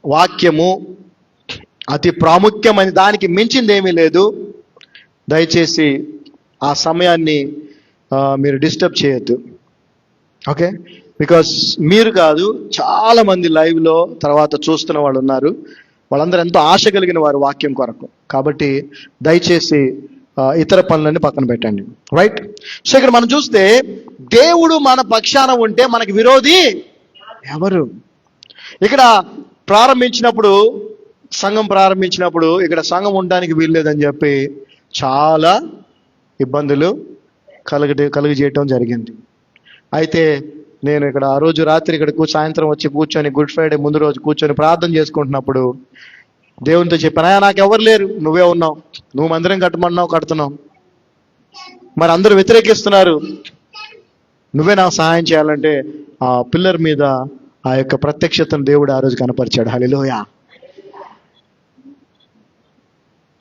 వాక్యము అతి ప్రాముఖ్యమైన, దానికి మించింది ఏమీ లేదు. దయచేసి ఆ సమయాన్ని మీరు డిస్టర్బ్ చేయొద్దు. ఓకే, బికాస్ మీరు కాదు, చాలా మంది లైవ్లో తర్వాత చూస్తున్న వాళ్ళు ఉన్నారు. వాళ్ళందరూ ఎంతో ఆశ కలిగిన వారు వాక్యం కొరకు. కాబట్టి దయచేసి ఇతర పనులన్నీ పక్కన పెట్టండి. రైట్. సో ఇక్కడ మనం చూస్తే దేవుడు మన పక్షాన ఉంటే మనకి విరోధి ఎవరు? ఇక్కడ సంఘం ప్రారంభించినప్పుడు ఇక్కడ సంఘం ఉండడానికి వీల్లేదని చెప్పి చాలా ఇబ్బందులు కలుగజేయటం జరిగింది. అయితే నేను ఇక్కడ ఆ రోజు రాత్రి ఇక్కడ సాయంత్రం వచ్చి కూర్చొని, గుడ్ ఫ్రైడే ముందు రోజు కూర్చొని ప్రార్థన చేసుకుంటున్నప్పుడు దేవునితో చెప్పాను, నాకు ఎవరు లేరు, నువ్వే ఉన్నావు, నువ్వు మందిరం కట్టమన్నావు, కడుతున్నావు, మరి అందరూ వ్యతిరేకిస్తున్నారు, నువ్వే నాకు సహాయం చేయాలంటే ఆ పిల్లర్ మీద ఆ యొక్క ప్రత్యక్షతను దేవుడు ఆ రోజు కనపరిచాడు. హల్లెలూయా.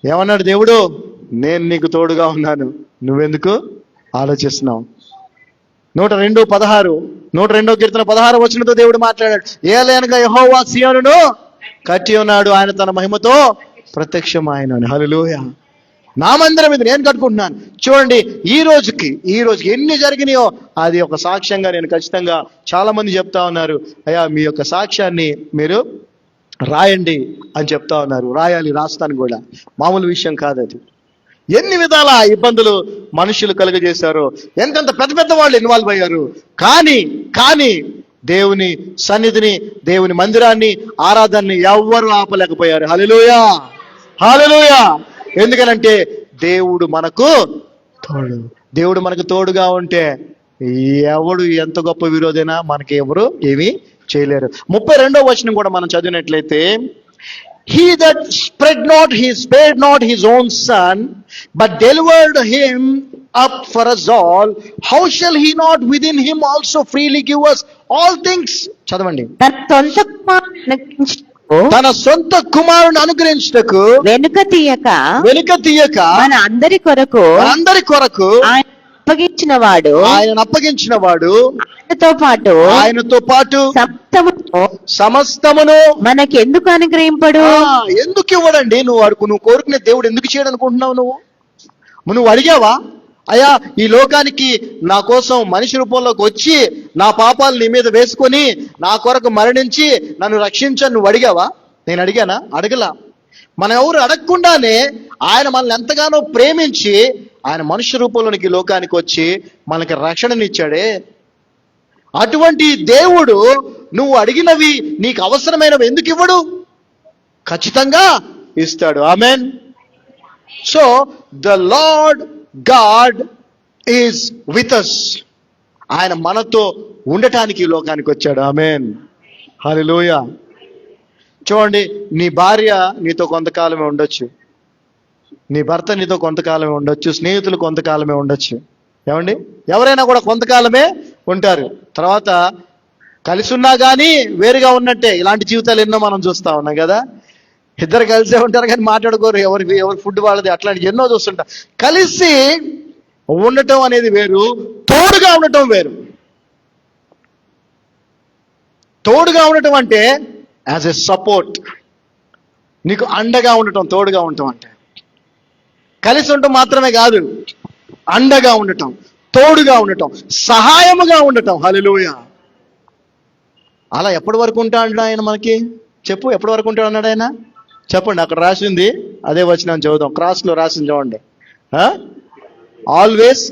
ఏమన్నాడు దేవుడు? నేను నీకు తోడుగా ఉన్నాను, నువ్వెందుకు ఆలోచిస్తున్నావు? 102 కీర్తన 16 వచనంతో దేవుడు మాట్లాడాడు. ఏలయనగా యెహోవా సీయోనును కట్టి ఉన్నాడు, ఆయన తన మహిమతో ప్రత్యక్షమాయనని. హల్లెలూయా. నా మందిరం మీద నేను కట్టుకుంటున్నాను. చూడండి, ఈ రోజుకి ఎన్ని జరిగినాయో అది ఒక సాక్ష్యంగా నేను ఖచ్చితంగా చాలా మంది చెప్తా ఉన్నారు, అయ్యా మీ యొక్క సాక్ష్యాన్ని మీరు రాయండి అని చెప్తా ఉన్నారు. రాస్తాను కూడా, మామూలు విషయం కాదు అది. ఎన్ని విధాల ఇబ్బందులు మనుషులు కలుగజేశారు, ఎంతెంత పెద్ద వాళ్ళు ఇన్వాల్వ్ అయ్యారు. కానీ దేవుని సన్నిధిని, దేవుని మందిరాన్ని, ఆరాధనని ఎవ్వరూ ఆపలేకపోయారు. హల్లెలూయా, హల్లెలూయా. ఎందుకనంటే దేవుడు మనకు తోడుగా ఉంటే ఎవడు ఎంత గొప్ప విరోధైనా మనకి ఎవరు ఏమీ చేయలేరు. 32వ వచనం కూడా మనం చదివినట్లయితే, He that spared not his own son, but delivered him up for us all, how shall he not within him also freely give us all things? చదవండి. తన సొంత కుమారుని అనుగ్రహించుటకు వెనుక తీయక మన అందరి కొరకు ఆయన అప్పగించిన వాడు ఆయనతో పాటు సమస్తమును మనకి ఎందుకు అనుగ్రహింపడు? ఎందుకు ఇవ్వడండి? నువ్వు కోరుకునే దేవుడు ఎందుకు చేయడం అనుకుంటున్నావు? నువ్వు అడిగావా? అయ్యా ఈ లోకానికి నా కోసం మనిషి రూపంలోకి వచ్చి నా పాపాలు నీ మీద వేసుకొని నా కొరకు మరణించి నన్ను రక్షించని నువ్వు అడిగావా? నేను అడిగానా? అడగలా. మనం ఎవరు అడగకుండానే ఆయన మనల్ని ఎంతగానో ప్రేమించి ఆయన మనుష్య రూపంలోనికి లోకానికి వచ్చి మనకి రక్షణనిచ్చాడే. అటువంటి దేవుడు నువ్వు అడిగినవి, నీకు అవసరమైనవి ఎందుకు ఇవ్వడు? ఖచ్చితంగా ఇస్తాడు. ఆమేన్. So the Lord God is with us. ఆయన మనతో ఉండటానికి ఈ లోకానికి వచ్చాడు. ఆమేన్, హల్లెలూయా. చూడండి, నీ భార్య నీతో కొంతకాలమే ఉండొచ్చు, నీ భర్త నీతో కొంతకాలమే ఉండొచ్చు, స్నేహితులు కొంతకాలమే ఉండొచ్చు. ఏమండి, ఎవరైనా కూడా కొంతకాలమే ఉంటారు. తర్వాత కలిసి ఉన్నా కానీ వేరుగా ఉన్నట్టే. ఇలాంటి జీవితాలు ఎన్నో మనం చూస్తా ఉన్నాం కదా. ఇద్దరు కలిసే ఉంటారు కానీ మాట్లాడుకోరు, ఎవరి ఫుడ్ వాళ్ళది, అట్లాంటి ఎన్నో చూస్తుంటాం. కలిసి ఉండటం అనేది వేరు, తోడుగా ఉండటం వేరు. తోడుగా ఉండటం అంటే యాజ్ ఎ సపోర్ట్, నీకు అండగా ఉండటం, తోడుగా ఉండటం అంటే. కలిసి ఉండటం మాత్రమే కాదు, అండగా ఉండటం, తోడుగా ఉండటం, సహాయముగా ఉండటం. హల్లెలూయా. అలా ఎప్పటి వరకు ఉంటాడు ఆయన మనకి? చెప్పు, ఎప్పటి వరకు ఉంటాడు అన్నాడు ఆయన? చెప్పండి, అక్కడ రాసింది అదే వచనం చదువుదాం. క్రాస్లో రాసింది చూడండి. ఆల్వేస్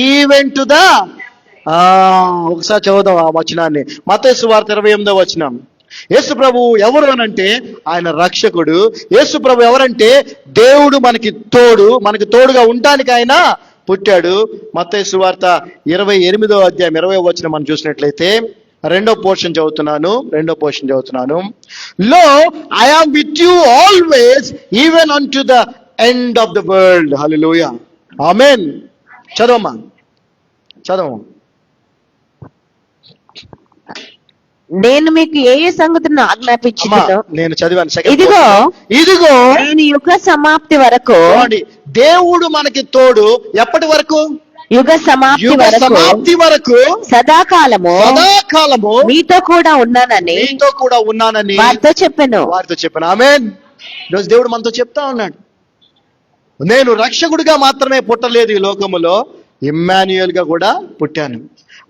ఈవెన్ టు ద, ఒకసారి చదువుదాం ఆ వచనాన్ని. మత్తయి సువార్త 28వ వచనం. యేసు ప్రభు ఎవరు అనంటే ఆయన రక్షకుడు. యేసు ప్రభు ఎవరంటే దేవుడు మనకి తోడు, మనకి తోడుగా ఉండటానికి ఆయన పుట్టాడు. మత్తయి సువార్త 28వ అధ్యాయం 20వ వచనం మనం చూసినట్లయితే రెండో పోర్షన్ చదువుతున్నాను. Lo I am with you always even unto the end of the world. హల్లెలూయా, ఆమేన్. చదవమ్మా. నేను మీకు ఏ ఏ సంగతులను ఆజ్ఞాపించుదునో నేను చదివాను. ఇదిగో నేను యుగ సమాప్తి వరకు. దేవుడు మనకి తోడు ఎప్పటి వరకు? యుగ సమాప్తి వరకు సదాకాలము మీతో కూడా ఉన్నానని వారితో చెప్పాను. ఆమేన్. ఈరోజు దేవుడు మనతో చెప్తా ఉన్నాడు, నేను రక్షకుడిగా మాత్రమే పుట్టలేదు ఈ లోకములో, ఇమ్మాన్యుయల్ గా కూడా పుట్టాను.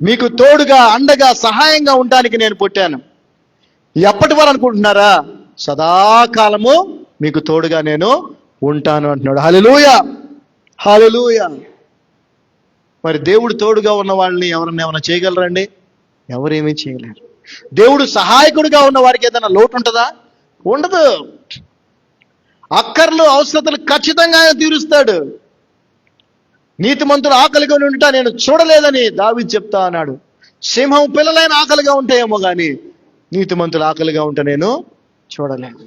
మీకు తోడుగా, అండగా, సహాయంగా ఉండడానికి నేను పుట్టాను. ఎప్పటి వరకు అనుకుంటున్నారా? సదాకాలము మీకు తోడుగా నేను ఉంటాను అంటున్నాడు. హల్లెలూయా, హల్లెలూయా. మరి దేవుడు తోడుగా ఉన్న వాళ్ళని ఏమైనా చేయగలరండి? ఎవరేమీ చేయలేరు. దేవుడు సహాయకుడిగా ఉన్న వారికి ఏదైనా లోటు ఉంటుందా? ఉండదు. అక్కర్లు, అవసరతలు ఖచ్చితంగా ఆయన తీరుస్తాడు. నీతిమంతుడు ఆకలిగా ఉంటా నేను చూడలేదని దావీదు చెప్తా అన్నాడు. సింహం పిల్లలైన ఆకలిగా ఉంటాయేమో కానీ నీతిమంతులు ఆకలిగా ఉంటే నేను చూడలేదు.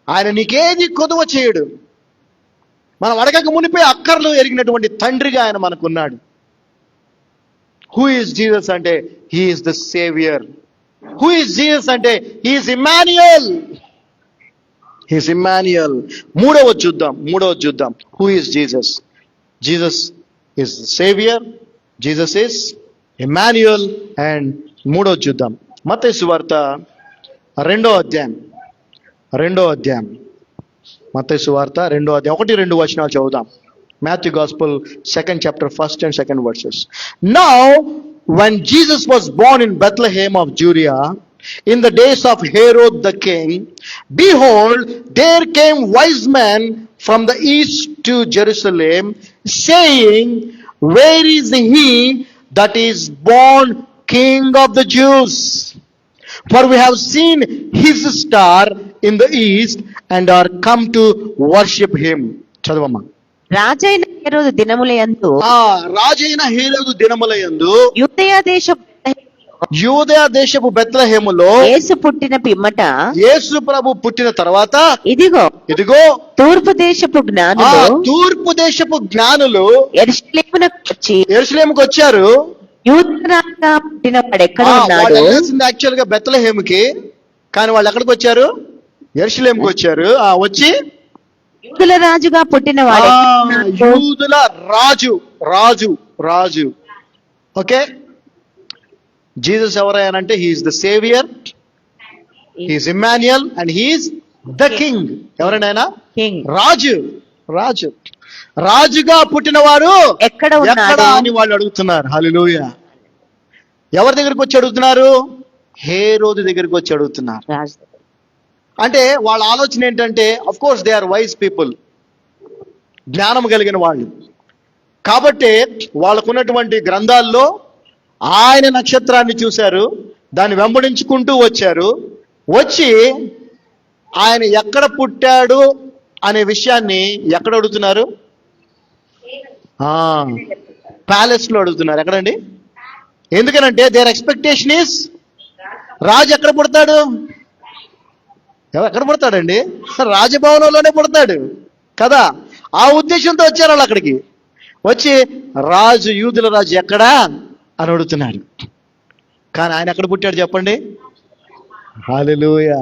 ఆయన నీకేది కొదువ చేయడు. మనం అడగక మునిపే అక్కర్లు ఎరిగినటువంటి తండ్రిగా ఆయన మనకున్నాడు. హూ ఈజ్ జీసస్ అంటే he is the saviour. Who is Jesus అంటే he is Emmanuel. He's Emmanuel. మూడవది చూద్దాం. Who is Jesus? Jesus is saviour, Jesus is Emmanuel. And మూడవది చూద్దాం. మత్తయి సువార్త 2వ అధ్యాయం. మత్తయి సువార్త 2వ అధ్యాయం 1-2 వచనాలు చదువుదాం. Matthew Gospel 2nd chapter 1st and 2nd verses. Now when Jesus was born in Bethlehem of Judea in the days of Herod the king, behold, there came wise men from the east to Jerusalem, saying, where is he that is born King of the Jews? For we have seen his star in the east and are come to worship him. చదవమ్మా. రాజైన హేరోదు దినములయందు యూదయ దేశపు బెత్లెహేములో యేసు పుట్టిన పిమ్మట, యేసు ప్రభు పుట్టిన తర్వాత, ఇదిగో తూర్పు దేశపు జ్ఞానులు యెరూషలేముకు వచ్చారు. యూదరాజుగా పుట్టిన వాడు ఎక్కడ ఉన్నాడు? యాక్చువల్ గా బెత్లెహేముకి, కానీ వాళ్ళు ఎక్కడికి వచ్చారు? యెరూషలేముకు వచ్చారు. వచ్చి యూదుల రాజుగా పుట్టిన వాడు, యూదుల రాజు. ఓకే, జీసస్ ఎవరైనానంటే he is the saviour, he is Emmanuel and he is the king. ఎవరైనా రాజుగా పుట్టిన వారు ఎక్కడ అని వాళ్ళు అడుగుతున్నారు. హల్లెలూయా. ఎవరి దగ్గరికి వచ్చి అడుగుతున్నారు? హేరోదు దగ్గరికి వచ్చి అడుగుతున్నారు. అంటే వాళ్ళ ఆలోచన ఏంటంటే, of course they are wise people, జ్ఞానం కలిగిన వాళ్ళు. కాబట్టి వాళ్ళకున్నటువంటి గ్రంథాల్లో ఆయన నక్షత్రాన్ని చూశారు, దాన్ని వెంబడించుకుంటూ వచ్చారు. వచ్చి ఆయన ఎక్కడ పుట్టాడు అనే విషయాన్ని ఎక్కడ అడుగుతున్నారు? ప్యాలెస్ లో అడుగుతున్నారు. ఎక్కడండి? ఎందుకనంటే దేర్ ఎక్స్పెక్టేషన్ ఈస్ రాజు ఎక్కడ పుడతాడు? ఎక్కడ పుడతాడండి? రాజభవనంలోనే పుడతాడు కదా. ఆ ఉద్దేశంతో వచ్చారు వాళ్ళు అక్కడికి. వచ్చి రాజు, యూదుల రాజు ఎక్కడా అని అడుగుతున్నాడు. కానీ ఆయన ఎక్కడ పుట్టాడు చెప్పండి? హల్లెలూయా,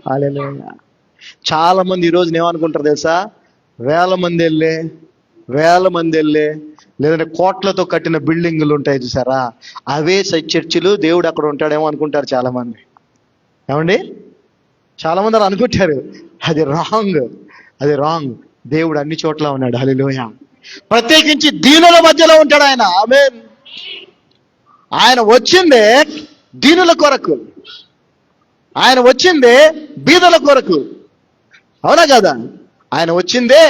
హల్లెలూయా. చాలా మంది ఈరోజు ఏమనుకుంటారు తెలుసా? వేల మంది వెళ్ళే లేదంటే కోట్లతో కట్టిన బిల్డింగులు ఉంటాయి చూసారా, అవే చర్చిలు, దేవుడు అక్కడ ఉంటాడేమో అనుకుంటారు చాలా మంది. ఏమండి? చాలా మంది అలా అనుకుంటారు. అది రాంగ్. దేవుడు అన్ని చోట్ల ఉన్నాడు. హల్లెలూయా. ప్రత్యేకించి దీనుల మధ్యలో ఉంటాడు ఆయన. ఆమేన్. ఆయన వచ్చిందే దీనుల కొరకు, ఆయన వచ్చిందే బీదల కొరకు, అవునా కదా? ఆయన వచ్చిందే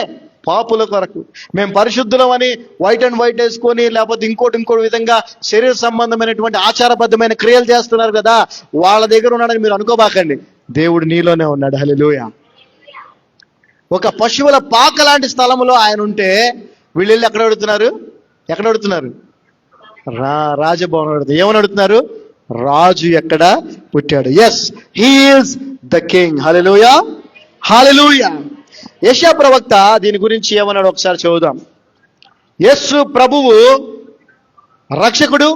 పాపుల కొరకు. మేము పరిశుద్ధులమని వైట్ అండ్ వైట్ వేసుకొని లేకపోతే ఇంకోటి విధంగా శరీర సంబంధమైనటువంటి ఆచారబద్ధమైన క్రియలు చేస్తున్నారు కదా, వాళ్ళ దగ్గర ఉన్నాడని మీరు అనుకోబాకండి. దేవుడు నీలోనే ఉన్నాడు. హల్లెలూయా. ఒక పశువుల పాక లాంటి స్థలంలో ఆయన ఉంటే వీళ్ళు వెళ్ళి ఎక్కడ అడుగుతున్నారు? రాజభవనం అడుగుతారు. ఏమని అడుగుతున్నారు? రాజు ఎక్కడ పుట్టాడు? Yes, he is the king. హల్లెలూయా, హల్లెలూయా. యెషయా ప్రవక్త దీని గురించి ఏమన్నాడు ఒకసారి చదువుదాం. యేసు ప్రభువు రక్షకుడు,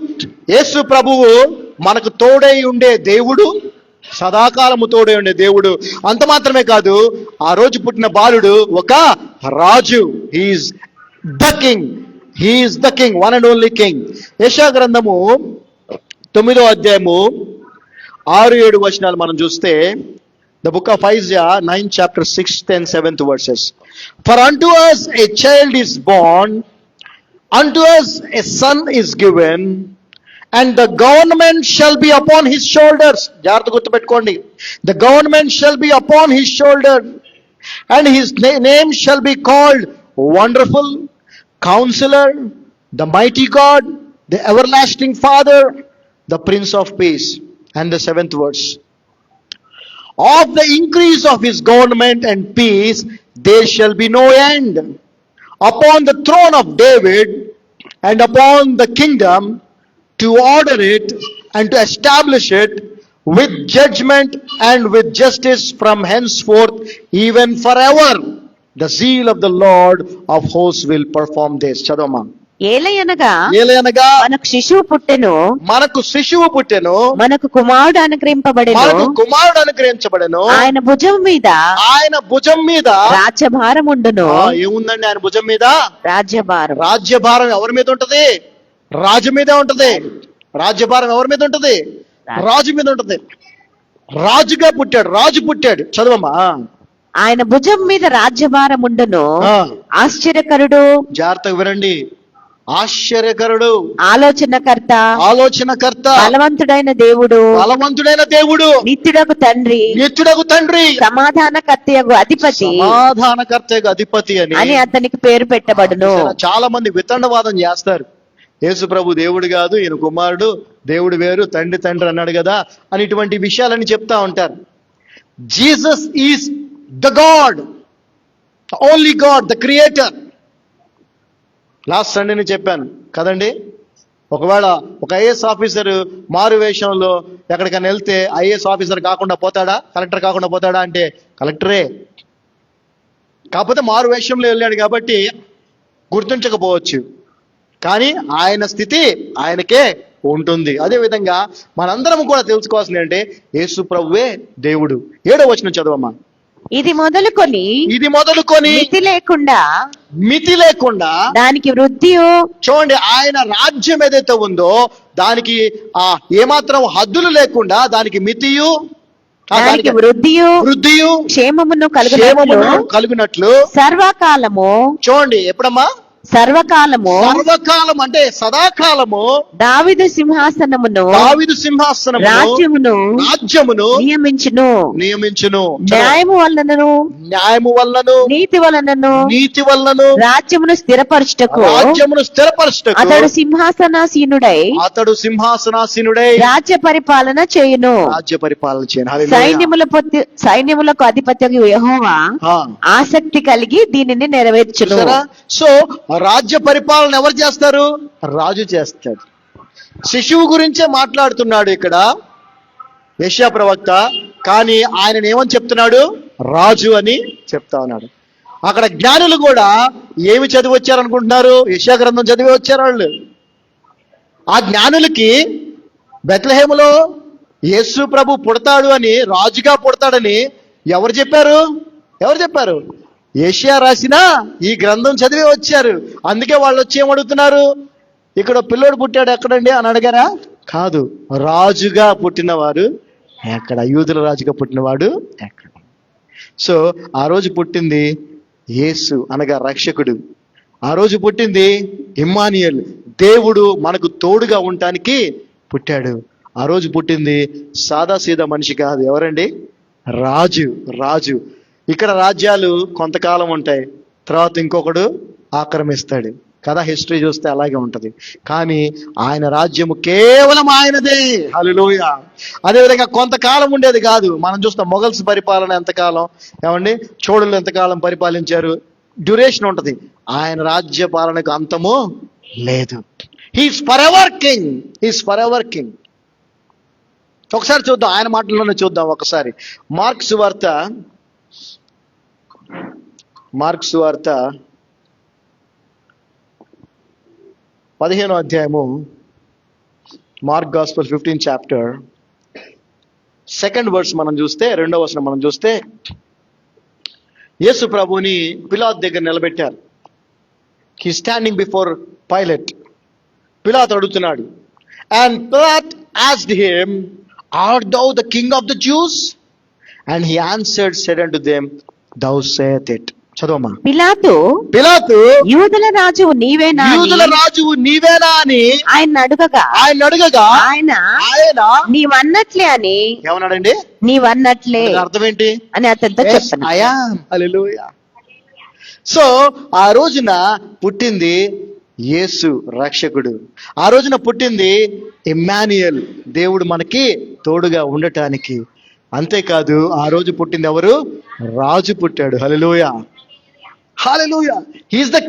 యేసు ప్రభువు మనకు తోడై ఉండే దేవుడు, సదాకాలము తోడై ఉండే దేవుడు. అంత మాత్రమే కాదు, ఆ రోజు పుట్టిన బాలుడు ఒక రాజు. He is the king, one and only king. యెషయా గ్రంథము 9వ అధ్యాయము 6-7 వచనాలు మనం చూస్తే, the book of Isaiah 9 chapter 6th and 7th verses. For unto us a child is born, unto us a son is given, and the government shall be upon his shoulders. జాగ్రత్త గుర్తుపెట్టుకోండి. The government shall be upon his shoulder, and his name shall be called Wonderful, Counselor, the Mighty God, the Everlasting Father, the Prince of Peace. And the 7th verse. Of the increase of his government and peace there shall be no end, upon the throne of David and upon the kingdom, to order it and to establish it with judgment and with justice from henceforth even forever. The zeal of the Lord of hosts will perform this. చదవమా. ఏలయనగా మనకు శిశువు పుట్టెను, మనకు కుమారుడు అనుగ్రహించబడెను, ఆయన భుజం మీద రాజ్యభారం ఉండును. ఏముందండి ఆయన భుజం మీద? రాజ్యభారం ఎవరి మీద ఉంటది? రాజు మీదే ఉంటది. రాజ్యభారం ఎవరి మీద ఉంటది? రాజు మీద ఉంటది. రాజుగా పుట్టాడు, రాజు పుట్టాడు. చదవమ్మా. ఆయన భుజం మీద రాజ్యభారం ఉండును. ఆశ్చర్యకరుడు, జాగ్రత్తగా వినండి, ఆశ్చర్యకరుడు, ఆలోచనకర్త, బలవంతుడైన దేవుడు, నిత్యుడగు తండ్రి, సమాధానకర్తయగు అధిపతి అని అతనికి పేరు పెట్టబడును. చాలా మంది వితండవాదం చేస్తారు. యేసు ప్రభు దేవుడు కాదు, ఈయన కుమారుడు, దేవుడు వేరు, తండ్రి అన్నాడు కదా అని ఇటువంటి విషయాలని చెప్తా ఉంటారు. Jesus is the God, only God, the creator. Last సండేని చెప్పాను కదండి, ఒకవేళ ఒక ఐఏఎస్ ఆఫీసర్ మారు వేషంలో ఎక్కడికైనా వెళ్తే ఐఏఎస్ ఆఫీసర్ కాకుండా పోతాడా? కలెక్టర్ కాకుండా పోతాడా అంటే కలెక్టరే. కాకపోతే మారు వేషంలో వెళ్ళాడు కాబట్టి గుర్తించకపోవచ్చు, కానీ ఆయన స్థితి ఆయనకే ఉంటుంది. అదేవిధంగా మనందరం కూడా తెలుసుకోవాల్సింది అంటే యేసు ప్రభువే దేవుడు. 7వ వచనం చదవమ్మా. ఇది మొదలుకొని మితి లేకుండా దానికి వృద్ధి. చూడండి, ఆయన రాజ్యం ఏదైతే ఉందో దానికి ఏమాత్రం హద్దులు లేకుండా దానికి మితియు, దానికి వృద్ధియు క్షేమమును కలుగునట్లు కలుగునట్లు సర్వకాలము. చూడండి, ఎప్పుడమ్మా? సర్వకాలము సర్వకాలం అంటే సదాకాలము దావీదు సింహాసనమును రాజ్యమును నియమించును న్యాయము వలనను నీతి వలనను రాజ్యమును స్థిరపరచుటకు అతడు సింహాసనాసీనుడై రాజ్య పరిపాలన చేయును. సైన్యములకు అధిపతి యెహోవా ఆసక్తి కలిగి దీనిని నెరవేర్చును. సో రాజ్య పరిపాలన ఎవరు చేస్తారు? రాజు చేస్తాడు. శిశువు గురించే మాట్లాడుతున్నాడు ఇక్కడ యెషయా ప్రవక్త, కానీ ఆయన ఏమని చెప్తున్నాడు? రాజు అని చెప్తా ఉన్నాడు. అక్కడ జ్ఞానులు కూడా ఏమి చదివి వచ్చారనుకుంటున్నారు? యెషయా గ్రంథం చదివి వచ్చారు వాళ్ళు. ఆ జ్ఞానులకి బెత్లెహేములో యేసు ప్రభు పుడతాడు అని, రాజుగా పుడతాడని ఎవరు చెప్పారు? యెషయా రాసిన ఈ గ్రంథం చదివి వచ్చారు. అందుకే వాళ్ళు వచ్చి ఏమడుగుతున్నారు? ఇక్కడ పిల్లోడు పుట్టాడు ఎక్కడండి అని అడిగారా? కాదు, రాజుగా పుట్టినవారు ఎక్కడ? యూదుల రాజుగా పుట్టినవాడు ఎక్కడ? సో ఆ రోజు పుట్టింది యేసు అనగా రక్షకుడు. ఆ రోజు పుట్టింది ఇమ్మానుయేల్, దేవుడు మనకు తోడుగా ఉండటానికి పుట్టాడు. ఆ రోజు పుట్టింది సాదాసీదా మనిషి కాదు. ఎవరండి? రాజు. ఇక్కడ రాజ్యాలు కొంతకాలం ఉంటాయి, తర్వాత ఇంకొకడు ఆక్రమిస్తాడు కదా. హిస్టరీ చూస్తే అలాగే ఉంటది. కానీ ఆయన రాజ్యము కేవలం ఆయనదే. హల్లెలూయా. అదేవిధంగా కొంతకాలం ఉండేది కాదు. మనం చూస్తాం మొఘల్స్ పరిపాలన ఎంతకాలం, ఏమండి చోళులు ఎంతకాలం పరిపాలించారు, డ్యూరేషన్ ఉంటది. ఆయన రాజ్య పాలనకు అంతము లేదు. He's for ever king. ఒకసారి చూద్దాం, ఆయన మాటల్లోనే చూద్దాం ఒకసారి. మార్క్స్ వార్త 15వ అధ్యాయము, mark gospel 15th chapter 2nd verse మనం చూస్తే, 2వ వచనం మనం చూస్తే, యేసు ప్రభుని పిలాతు దగ్గర నిలబెట్టారు. He standing before Pilate. పిలాతు అడుగుతున్నాడు. And Pilate asked him, are thou the king of the Jews? And he answered, said unto them, thou sayest it. చదవమ్మా. పిలాతు యూదుల రాజువు నీవేనా అని ఆయన అడగగా ఆయన నీవన్నట్లే అని ఏమన్నాడండి? నీవన్నట్లే అర్థం ఏంటి అని అతనితో చెప్పాను. హల్లెలూయా. సో ఆ రోజున పుట్టింది యేసు రక్షకుడు. ఆ రోజున పుట్టింది ఇమ్మానుయేల్, దేవుడు మనకి తోడుగా ఉండటానికి. అంతేకాదు ఆ రోజు పుట్టింది ఎవరు? రాజు పుట్టాడు. హల్లెలూయా. He's the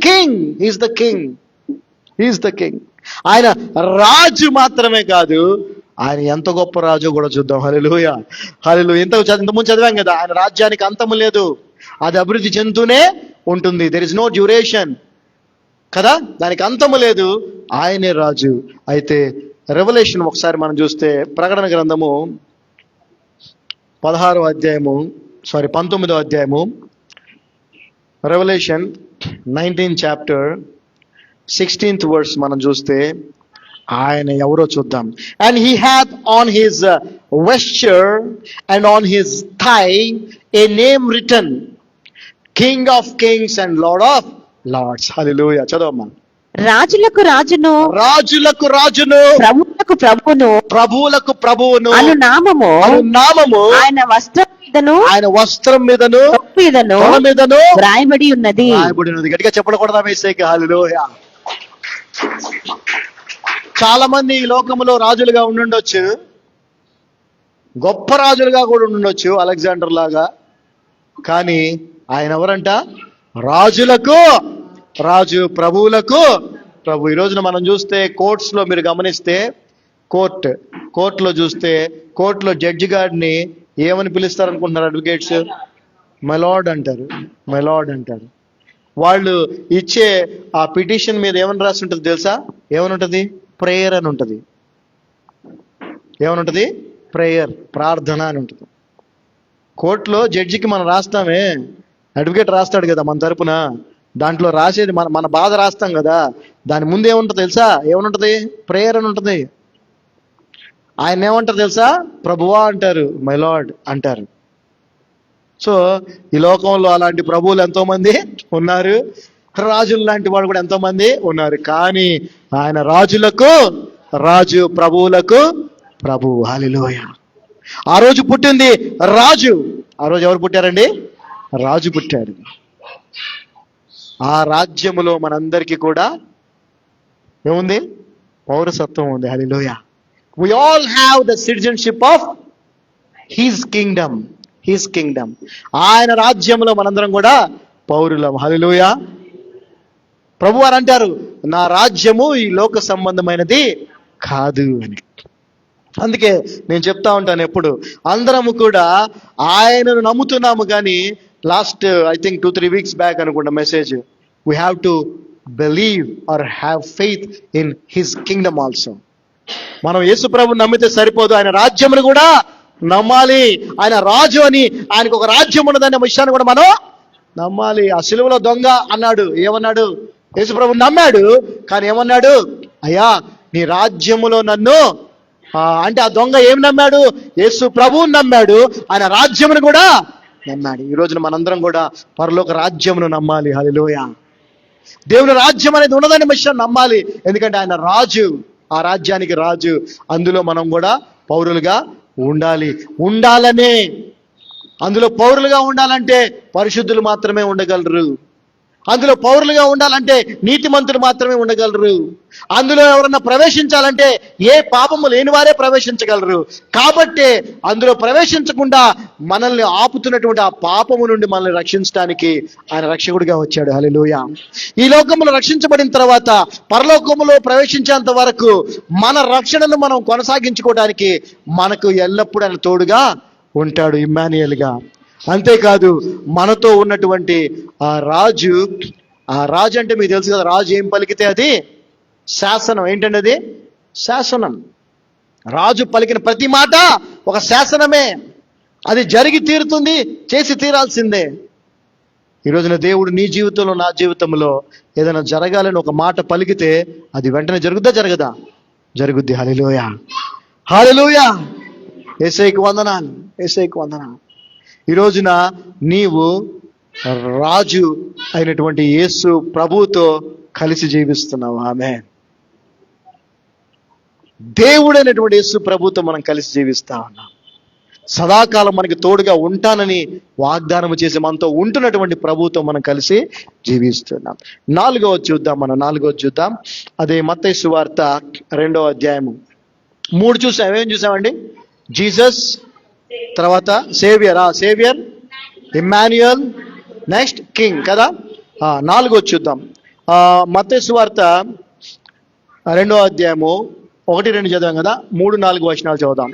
king. ఆయన రాజు మాత్రమే కాదు, ఆయన ఎంత గొప్ప రాజు కూడా చూద్దాం. హల్లెలూయా. ఇంతకుముందు చదివాం కదా, ఆయన రాజ్యానికి అంతము లేదు, అది అభివృద్ధి చెందుతూనే ఉంటుంది. దెర్ ఇస్ నో డ్యూరేషన్ కదా, దానికి అంతము లేదు. ఆయనే రాజు. అయితే రెవల్యూషన్ ఒకసారి మనం చూస్తే, ప్రకటన గ్రంథము 19వ అధ్యాయము, revolution 19th chapter 16th verse మనం చూస్తే ఆయన ఎవరో చూద్దాం. And he hath on his vesture and on his thigh a name written, king of kings and lord of lords. హల్లెలూయా. చదవమ్మా. రాజులకు రాజును ప్రభువులకు ప్రభువును అను నామము ఆయన వస్త్రం మీదను వ్రాయబడి ఉన్నది. గట్టిగా చెప్పకూడదా వేసేకి? హల్లెలూయా. చాలా మంది ఈ లోకంలో రాజులుగా ఉండుండొచ్చు, గొప్ప రాజులుగా కూడా ఉండుండొచ్చు, అలెగ్జాండర్ లాగా. కానీ ఆయన ఎవరంట? రాజులకు రాజు, ప్రభువులకు ప్రభు. ఈ రోజున మనం చూస్తే కోర్ట్స్ లో మీరు గమనిస్తే, కోర్టులో చూస్తే, కోర్టులో జడ్జి గారిని ఏమని పిలుస్తారు అనుకుంటున్నారు అడ్వకేట్స్? మై లార్డ్ అంటారు. వాళ్ళు ఇచ్చే ఆ పిటిషన్ మీద ఏమని రాసి ఉంటుంది తెలుసా? ఏమని ఉంటుంది? ప్రేయర్ అని ఉంటుంది. ఏమనుంటుంది? ప్రేయర్, ప్రార్థన అని ఉంటుంది. కోర్టులో జడ్జికి మనం రాస్తామే, అడ్వకేట్ రాస్తాడు కదా మన తరపున, దాంట్లో రాసేది మన బాధ రాస్తాం కదా, దాని ముందు ఏముంటుంది తెలుసా? ఏమనుంటుంది? ప్రేయర్ అని ఉంటుంది. ఆయన ఏమంటారు తెలుసా? ప్రభువా అంటారు, మై లార్డ్ అంటారు. సో ఈ లోకంలో అలాంటి ప్రభువులు ఎంతో మంది ఉన్నారు. రాజులు లాంటి వాడు కూడా ఎంతో మంది ఉన్నారు, కానీ ఆయన రాజులకు రాజు, ప్రభువులకు ప్రభు. హల్లెలూయా. ఆ రోజు పుట్టింది రాజు. ఆ రోజు ఎవరు పుట్టారండి? రాజు పుట్టాడు. ఆ రాజ్యములో మనందరికీ కూడా ఏముంది? పౌరసత్వం ఉంది. హల్లెలూయా. We all have the citizenship of his kingdom. His kingdom. ఆయన రాజ్యంలో మనందరం కూడా పౌరులం. హల్లెలూయా. ప్రభువారు అంటారు, నా రాజ్యము ఈ లోక సంబంధమైనది కాదు అని. అందుకే నేను చెప్తా ఉంటాను ఎప్పుడు, అందరము కూడా ఆయనను నమ్ముతున్నాము, కానీ last I think 2-3 weeks back అనుకుంటా message, we have to believe or have faith in his kingdom also. మనం యేసు ప్రభువుని నమ్మితే సరిపోదు, ఆయన రాజ్యమును కూడా నమ్మాలి. ఆయన రాజు అని, ఆయనకు ఒక రాజ్యం ఉన్నదనే విషయాన్ని కూడా మనం నమ్మాలి. ఆ సిలువలో దొంగ అన్నాడు, ఏమన్నాడు? యేసు ప్రభువుని నమ్మాడు, కానీ ఏమన్నాడు? అయ్యా నీ రాజ్యములో నన్ను, అంటే ఆ దొంగ ఏం నమ్మాడు? యేసు ప్రభువుని నమ్మాడు, ఆయన రాజ్యమును కూడా నమ్మాడు. ఈ రోజున మనందరం కూడా పరలోక రాజ్యమును నమ్మాలి. హల్లెలూయా. దేవుని రాజ్యం అనేది ఉన్నదనే విషయం నమ్మాలి, ఎందుకంటే ఆయన రాజు, ఆ రాజ్యానికి రాజు. అందులో మనం కూడా పౌరులుగా ఉండాలనే. అందులో పౌరులుగా ఉండాలంటే పరిశుద్ధులు మాత్రమే ఉండగలరు. అందులో పౌరులుగా ఉండాలంటే నీతిమంతులు మాత్రమే ఉండగలరు. అందులో ఎవరన్నా ప్రవేశించాలంటే ఏ పాపము లేని వారే ప్రవేశించగలరు. కాబట్టే అందులో ప్రవేశించకుండా మనల్ని ఆపుతున్నటువంటి ఆ పాపము నుండి మనల్ని రక్షించడానికి ఆయన రక్షకుడిగా వచ్చాడు. హల్లెలూయా. ఈ లోకములో రక్షించబడిన తర్వాత పరలోకములో ప్రవేశించేంత వరకు మన రక్షణను మనం కొనసాగించుకోవడానికి మనకు ఎల్లప్పుడూ ఆయన తోడుగా ఉంటాడు, ఇమ్మానుయేలుగా. అంతేకాదు, మనతో ఉన్నటువంటి ఆ రాజు అంటే మీకు తెలుసు కదా, రాజు ఏం పలికితే అది శాసనం. ఏంటండి అది? శాసనం. రాజు పలికిన ప్రతి మాట ఒక శాసనమే. అది జరిగి తీరుతుంది, చేసి తీరాల్సిందే. ఈ రోజున దేవుడు నీ జీవితంలో, నా జీవితంలో ఏదైనా జరగాలని ఒక మాట పలికితే అది వెంటనే జరుగుద్దా, జరగదా? జరుగుద్ది. హల్లెలూయా. హల్లెలూయా. యేసయ్యకు వందనాలు, యేసయ్యకు వందనాలు. ఈ రోజున నీవు రాజు అయినటువంటి యేసు ప్రభువుతో కలిసి జీవిస్తున్నావు. ఆమేన్. దేవుడైనటువంటి యేసు ప్రభువుతో మనం కలిసి జీవిస్తా ఉన్నాం. సదాకాలం మనకి తోడుగా ఉంటానని వాగ్దానం చేసి మనతో ఉంటున్నటువంటి ప్రభువుతో మనం కలిసి జీవిస్తున్నాం. 4వ చూద్దాం. అదే మత్తయి సువార్త 2వ అధ్యాయము 3 చూసాం. ఏం చూసామండి? జీసస్, తర్వాత సేవియర్, ఇమ్మాన్యుయల్, నెక్స్ట్ కింగ్ కదా. 4 చూద్దాం. మత్తయి సువార్త 2వ అధ్యాయము 1-2 చదివాం కదా, 3-4 వచనాలు చదువుదాం.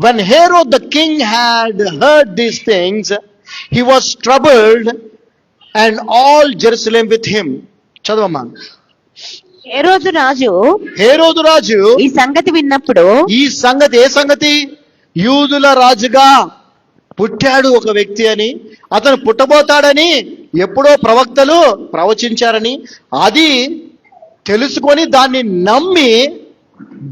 When Herod the king had heard these things, he was troubled, and all Jerusalem with him. చదవమ్మా. హేరోదు రాజు ఈ సంగతి విన్నప్పుడు, ఏ సంగతి? యూదుల రాజుగా పుట్టాడు ఒక వ్యక్తి అని, అతను పుట్టబోతాడని ఎప్పుడో ప్రవక్తలు ప్రవచించారని, అది తెలుసుకొని దాన్ని నమ్మి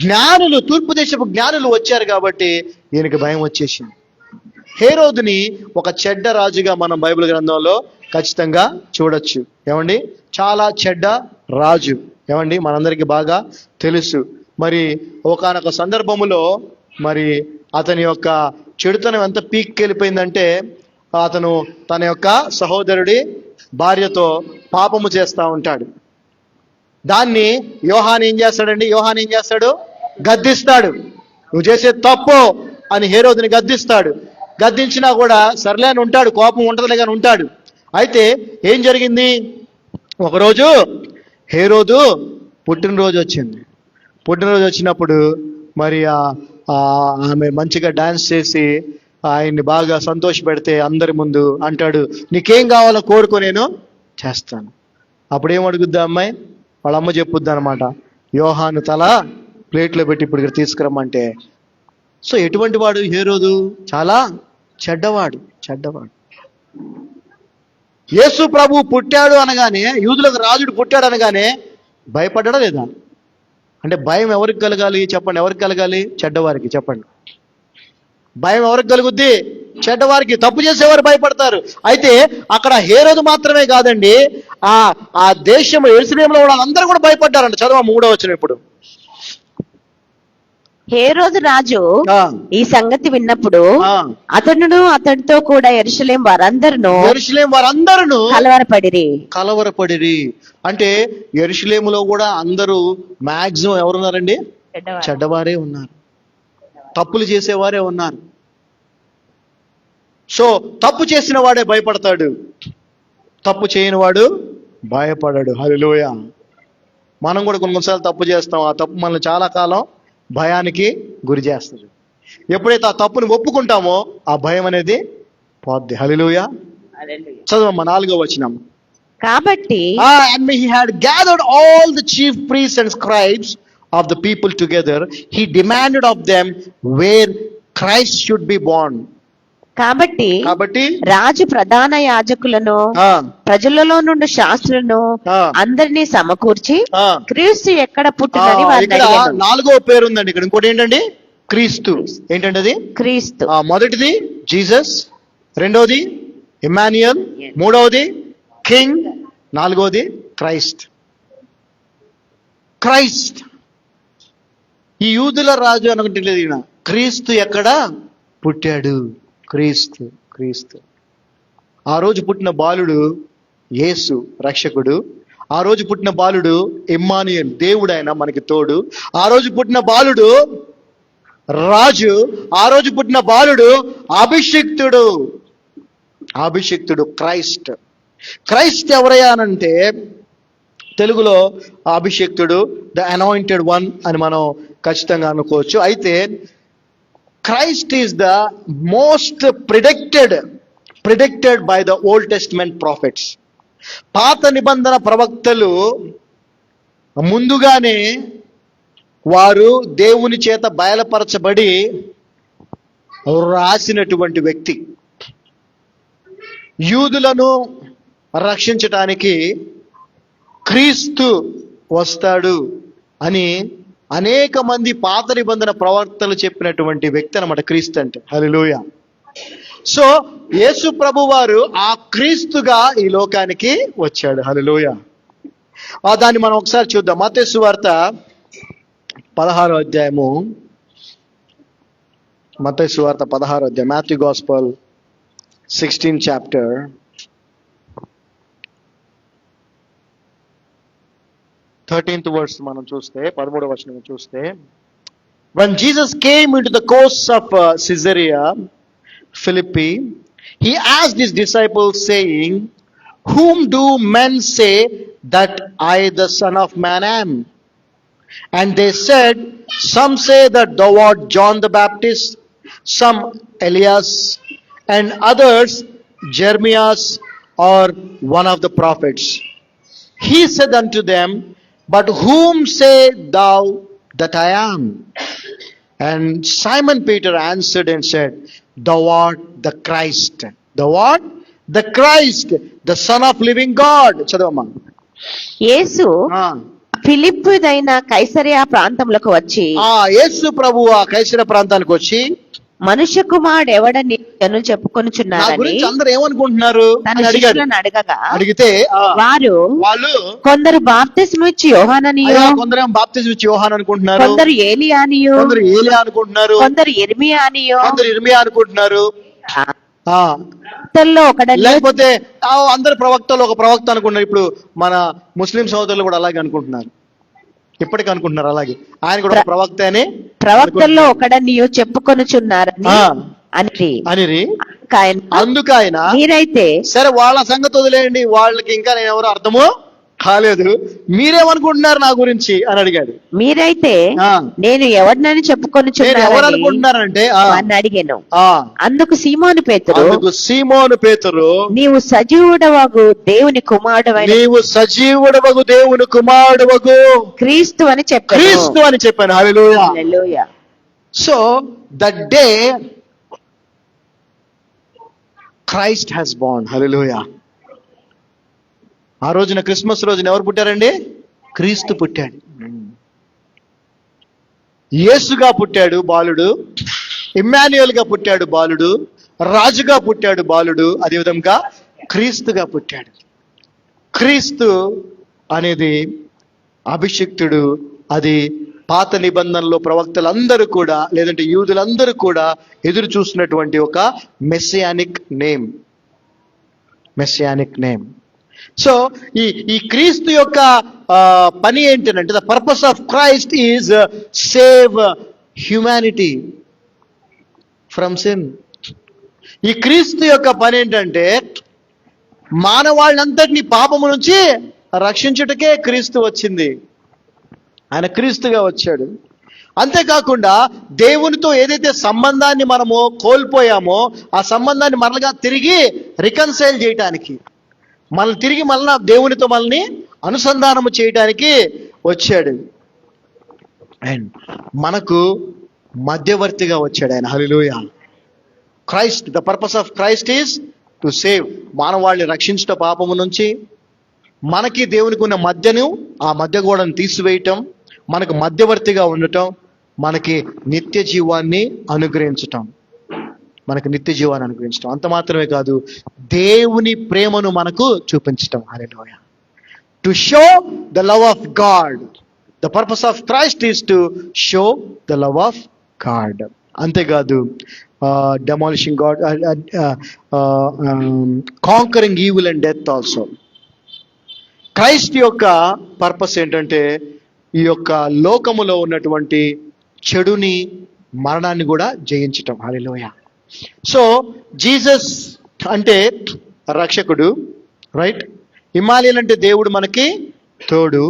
జ్ఞానులు, తూర్పు దేశపు జ్ఞానులు వచ్చారు కాబట్టి ఈయనకి భయం వచ్చేసింది. హేరోదుని ఒక చెడ్డ రాజుగా మనం బైబిల్ గ్రంథంలో ఖచ్చితంగా చూడొచ్చు. ఏమండి? చాలా చెడ్డ రాజు. ఏమండి? మనందరికీ బాగా తెలుసు. మరి ఒకానొక సందర్భములో మరి అతని యొక్క చెడుతనం ఎంత పీక్కి వెళ్ళిపోయిందంటే, అతను తన యొక్క సహోదరుడి భార్యతో పాపము చేస్తూ ఉంటాడు. దాన్ని యోహాను ఏం చేస్తాడు? గద్దిస్తాడు. నువ్వు చేసే తప్పు అని హేరోదుని గద్దిస్తాడు. గద్దించినా కూడా సర్లే అని ఉంటాడు, కోపం ఉంటుందిలే కానీ ఉంటాడు. అయితే ఏం జరిగింది? ఒకరోజు హేరోదు పుట్టినరోజు వచ్చినప్పుడు మరి ఆమె మంచిగా డాన్స్ చేసి ఆయన్ని బాగా సంతోష పెడితే అందరి ముందు అంటాడు, నీకేం కావాలో కోరుకో, నేను చేస్తాను. అప్పుడేం అడుగుద్దా అమ్మాయి? వాళ్ళ అమ్మ చెప్పుద్ది అనమాట, యోహాను తల ప్లేట్లో పెట్టి ఇప్పుడు ఇక్కడ తీసుకురమ్మంటే. సో ఎటువంటి వాడు హేరోదు? చాలా చెడ్డవాడు. యేసు ప్రభు పుట్టాడు అనగానే, యూదులకు రాజుడు పుట్టాడు అనగానే భయపడ్డా లేదా? అంటే భయం ఎవరికి కలగాలి చెప్పండి? ఎవరికి కలగాలి? చెడ్డవారికి. చెప్పండి. భయం ఎవరికి కలుగుద్ది? చెడ్డవారికి, తప్పు చేసేవారు భయపడతారు. అయితే అక్కడ హేరోదు మాత్రమే కాదండి, ఆ దేశం యెరూషలేములో ఉన్న అందరూ కూడా భయపడ్డారంట. చదవ 3వ వచనం ఇప్పుడు. హేరోదు రాజు ఆ, ఈ సంగతి విన్నప్పుడు ఆ. అతడును అతడితో కూడా యెరూషలేం వారందరూ యెరూషలేము వారందరూ కలవరపడిరి. అంటే యెరూషలేములో కూడా అందరూ మాక్సిమం ఎవరున్నారండి? చెడ్డవారే ఉన్నారు, తప్పులు చేసేవారే ఉన్నారు. సో తప్పు చేసిన వాడే భయపడతాడు, తప్పు చేయని వాడు భయపడడు. హల్లెలూయా. మనం కూడా కొన్నిసార్లు తప్పు చేస్తాం, ఆ తప్పు మనల్ని చాలా కాలం భయానికి గురి చేస్తుంది. ఎప్పుడైతే ఆ తప్పుని ఒప్పుకుంటామో ఆ భయం అనేది పోద్ది. హల్లెలూయా. చదవమ్మా 4వ వచనం. కాబట్టి And he had gathered all the chief priests and scribes of the people together. He demanded of them where Christ should be born. కాబట్టి రాజు ప్రధాన యాజకులను ఆ, ప్రజలలో నుండి శాస్త్రులను ఆ. అందరినీ సమకూర్చి ఆ. క్రీస్తు ఎక్కడ పుట్టినని ఇక్కడ వారిని అడిగాను. 4వ పేరు ఉందండి. ఇక్కడ ఇంకోటి ఏంటండి? క్రీస్తు. ఏంటండి అది? క్రీస్తు. మొదటిది జీసస్, రెండవది ఇమ్మాన్యుయల్, మూడవది కింగ్, 4వది క్రైస్ట్. క్రైస్ట్ ఈ యూదుల రాజు అనుకుంటలేదు ఈయన. క్రీస్తు ఎక్కడ పుట్టాడు? క్రీస్తు. క్రీస్తు ఆ రోజు పుట్టిన బాలుడు యేసు రక్షకుడు. ఆ రోజు పుట్టిన బాలుడు ఇమ్మానుయేల్, దేవుడు ఆయన మనకి తోడు. ఆ రోజు పుట్టిన బాలుడు రాజు. ఆ రోజు పుట్టిన బాలుడు అభిషిక్తుడు. అభిషిక్తుడు క్రైస్ట్. క్రైస్ట్ ఎవరయ్యా అనంటే తెలుగులో అభిషిక్తుడు, ద అనాయింటెడ్ వన్ అని మనం ఖచ్చితంగా అనుకోవచ్చు. అయితే Christ is the most predicted by the old testament profits. పాత నిబంధన ప్రవక్తలు ముందుగానే వారు దేవుని చేత బయలుపరచబడి రాసినటువంటి వ్యక్తి. యూదులను రక్షించటానికి క్రీస్తు వస్తాడు అని అనేక మంది పాత నిబంధన ప్రవక్తలు చెప్పినటువంటి వ్యక్తి అన్నమాట క్రీస్తు అంటే. హల్లెలూయా. సో యేసు ప్రభు వారు ఆ క్రీస్తుగా ఈ లోకానికి వచ్చాడు. హల్లెలూయా. దాన్ని మనం ఒకసారి చూద్దాం. మత్తయి సువార్త 16వ అధ్యాయము. మత్తయి సువార్త 16వ అధ్యాయం, Matthew gospel 16th chapter. Thirteenth verse మనం చూస్తే, 13వ వచనం చూస్తే, when Jesus came into the coast of Caesarea Philippi, he asked his disciples saying, whom do men say that I the Son of Man am? And they said, some say that thou art John the Baptist, some Elias, and others Jeremias or one of the prophets. He said unto them, but whom say thou that I am? And Simon Peter answered and said, thou art the Christ. Thou art the Christ, the Son of living God. చదవమ్మా. యేసు ఫిలిప్పుదైన కైసరియా ప్రాంతములకు వచ్చి, యేసు ప్రభు ఆ కైసర ప్రాంతానికి వచ్చి, మనుష్య కుమారుడు ఎవడని జనులు చెప్పుకొనుచున్నారని అందరూ ఏమనుకుంటున్నారు తన శిష్యులను అడిగితే వాళ్ళు కొందరు బాప్తిస్మం ఇచ్చి యోహాననియో, కొందరు బాప్తిస్మం ఇచ్చి యోహాన్ అనుకుంటున్నారు, కొందరు ఏలియానియో, కొందరు ఏలియా అనుకుంటున్నారు, కొందరు ఇర్మియానియో, కొందరు ఇర్మియా అనుకుంటున్నారు. లేకపోతే అందరు ప్రవక్తలు ఒక ప్రవక్త అనుకుంటున్నారు. ఇప్పుడు మన ముస్లిం సోదరులు కూడా అలాగే అనుకుంటున్నారు, ఇప్పటికీ అనుకుంటున్నారు అలాగే. ఆయన కూడా ప్రవక్త అని, ప్రవక్తల్లో ఒకడనియో చెప్పుకొనుచున్నారని అని అందుకు ఆయన మీరైతే, సరే వాళ్ళ సంగతి వదిలేయండి, వాళ్ళకి ఇంకా నేను ఎవరో అర్థమో కాలేదు, మీరేమనుకుంటున్నారు నా గురించి అని అడిగాడు. మీరైతే నేను ఎవరినని చెప్పుకొనుచున్నారంటే అడిగాను. అందుకు సీమోను పేతురు, నీవు సజీవుడవగు దేవుని కుమారుడవగు క్రీస్తు అని చెప్పాను. హల్లెలూయా. So that day Christ has born. హల్లెలూయా. ఆ రోజున క్రిస్మస్ రోజున ఎవరు పుట్టారండి? క్రీస్తు పుట్టాడు. యేసుగా పుట్టాడు బాలుడు, ఇమ్మాన్యుయల్ గా పుట్టాడు బాలుడు, రాజుగా పుట్టాడు బాలుడు, అదేవిధంగా క్రీస్తుగా పుట్టాడు. క్రీస్తు అనేది అభిషిక్తుడు. అది పాత నిబంధనలో ప్రవక్తలందరూ కూడా, లేదంటే యూదులందరూ కూడా ఎదురు చూసినటువంటి ఒక messianic name. Messianic name. So ఈ క్రీస్తు యొక్క పని ఏంటంటే, the purpose of Christ is save humanity from sin. ఈ క్రీస్తు యొక్క పని ఏంటంటే మానవాళ్ళంతటినీ పాపము నుంచి రక్షించుటకే క్రీస్తు వచ్చింది. ఆయన క్రీస్తుగా వచ్చాడు. అంతేకాకుండా దేవునితో ఏదైతే సంబంధాన్ని మనము కోల్పోయామో ఆ సంబంధాన్ని మరలగా తిరిగి రికన్సైల్ చేయటానికి, మనల్ని తిరిగి మళ్ళా దేవునితో మనల్ని అనుసంధానము చేయటానికి వచ్చాడు. అండ్ మనకు మధ్యవర్తిగా వచ్చాడు ఆయన. హల్లెలూయా. Christ, the purpose of Christ is to save, మానవాళ్ళని రక్షించట పాపము నుంచి, మనకి దేవునికి ఉన్న మధ్యను, ఆ మధ్య గోడను తీసివేయటం, మనకు మధ్యవర్తిగా ఉండటం, మనకి నిత్య జీవాన్ని అనుగ్రహించటం. మనకు నిత్య జీవాన్ని అనుగ్రహించటం అంత మాత్రమే కాదు, దేవుని ప్రేమను మనకు చూపించటం. హల్లెలూయా. To show the love of God. The purpose of Christ is to show the love of God. అంతేకాదు, demolishing God, conquering evil and death also. Christ యొక్క పర్పస్ ఏంటంటే ఈ యొక్క లోకములో ఉన్నటువంటి చెడుని, మరణాన్ని కూడా జయించటం. హల్లెలూయా. సో జీసస్ అంటే రక్షకుడు, రైట్? ఇమ్మానుయేల్ అంటే దేవుడు మనకి తోడు.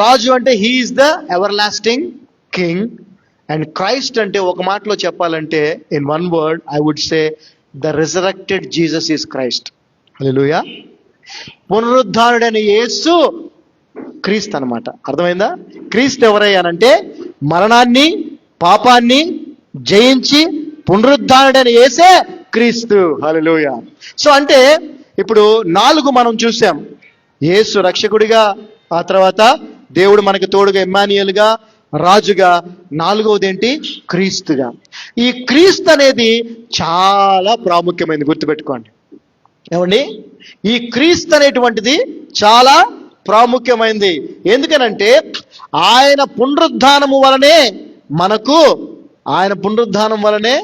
రాజు అంటే he is the everlasting king. And Christ అంటే ఒక మాటలో చెప్పాలంటే, in one word I would say the resurrected Jesus is Christ. హల్లెలూయా. పునరుద్ధానుడైన యేసు క్రీస్తు అన్నమాట. అర్థమైందా? క్రీస్తు ఎవరయ్యానంటే మరణాన్ని, పాపాన్ని జయించి పునరుద్ధానుడైన యేసే క్రీస్తు. హల్లెలూయా. సో అంటే ఇప్పుడు 4 మనం చూసాం. యేసు రక్షకుడిగా, ఆ తర్వాత దేవుడు మనకి తోడుగా ఇమ్మానుయేలుగా, రాజుగా, 4వది ఏంటి? క్రీస్తుగా. ఈ క్రీస్తు అనేది చాలా ప్రాముఖ్యమైనది, గుర్తుపెట్టుకోండి. ఏమండి? ఈ క్రీస్తు అనేటువంటిది చాలా ప్రాముఖ్యమైనది. ఎందుకనంటే ఆయన పునరుద్ధానము వలనే మనకు, ఆయన పునరుద్ధానం వలనే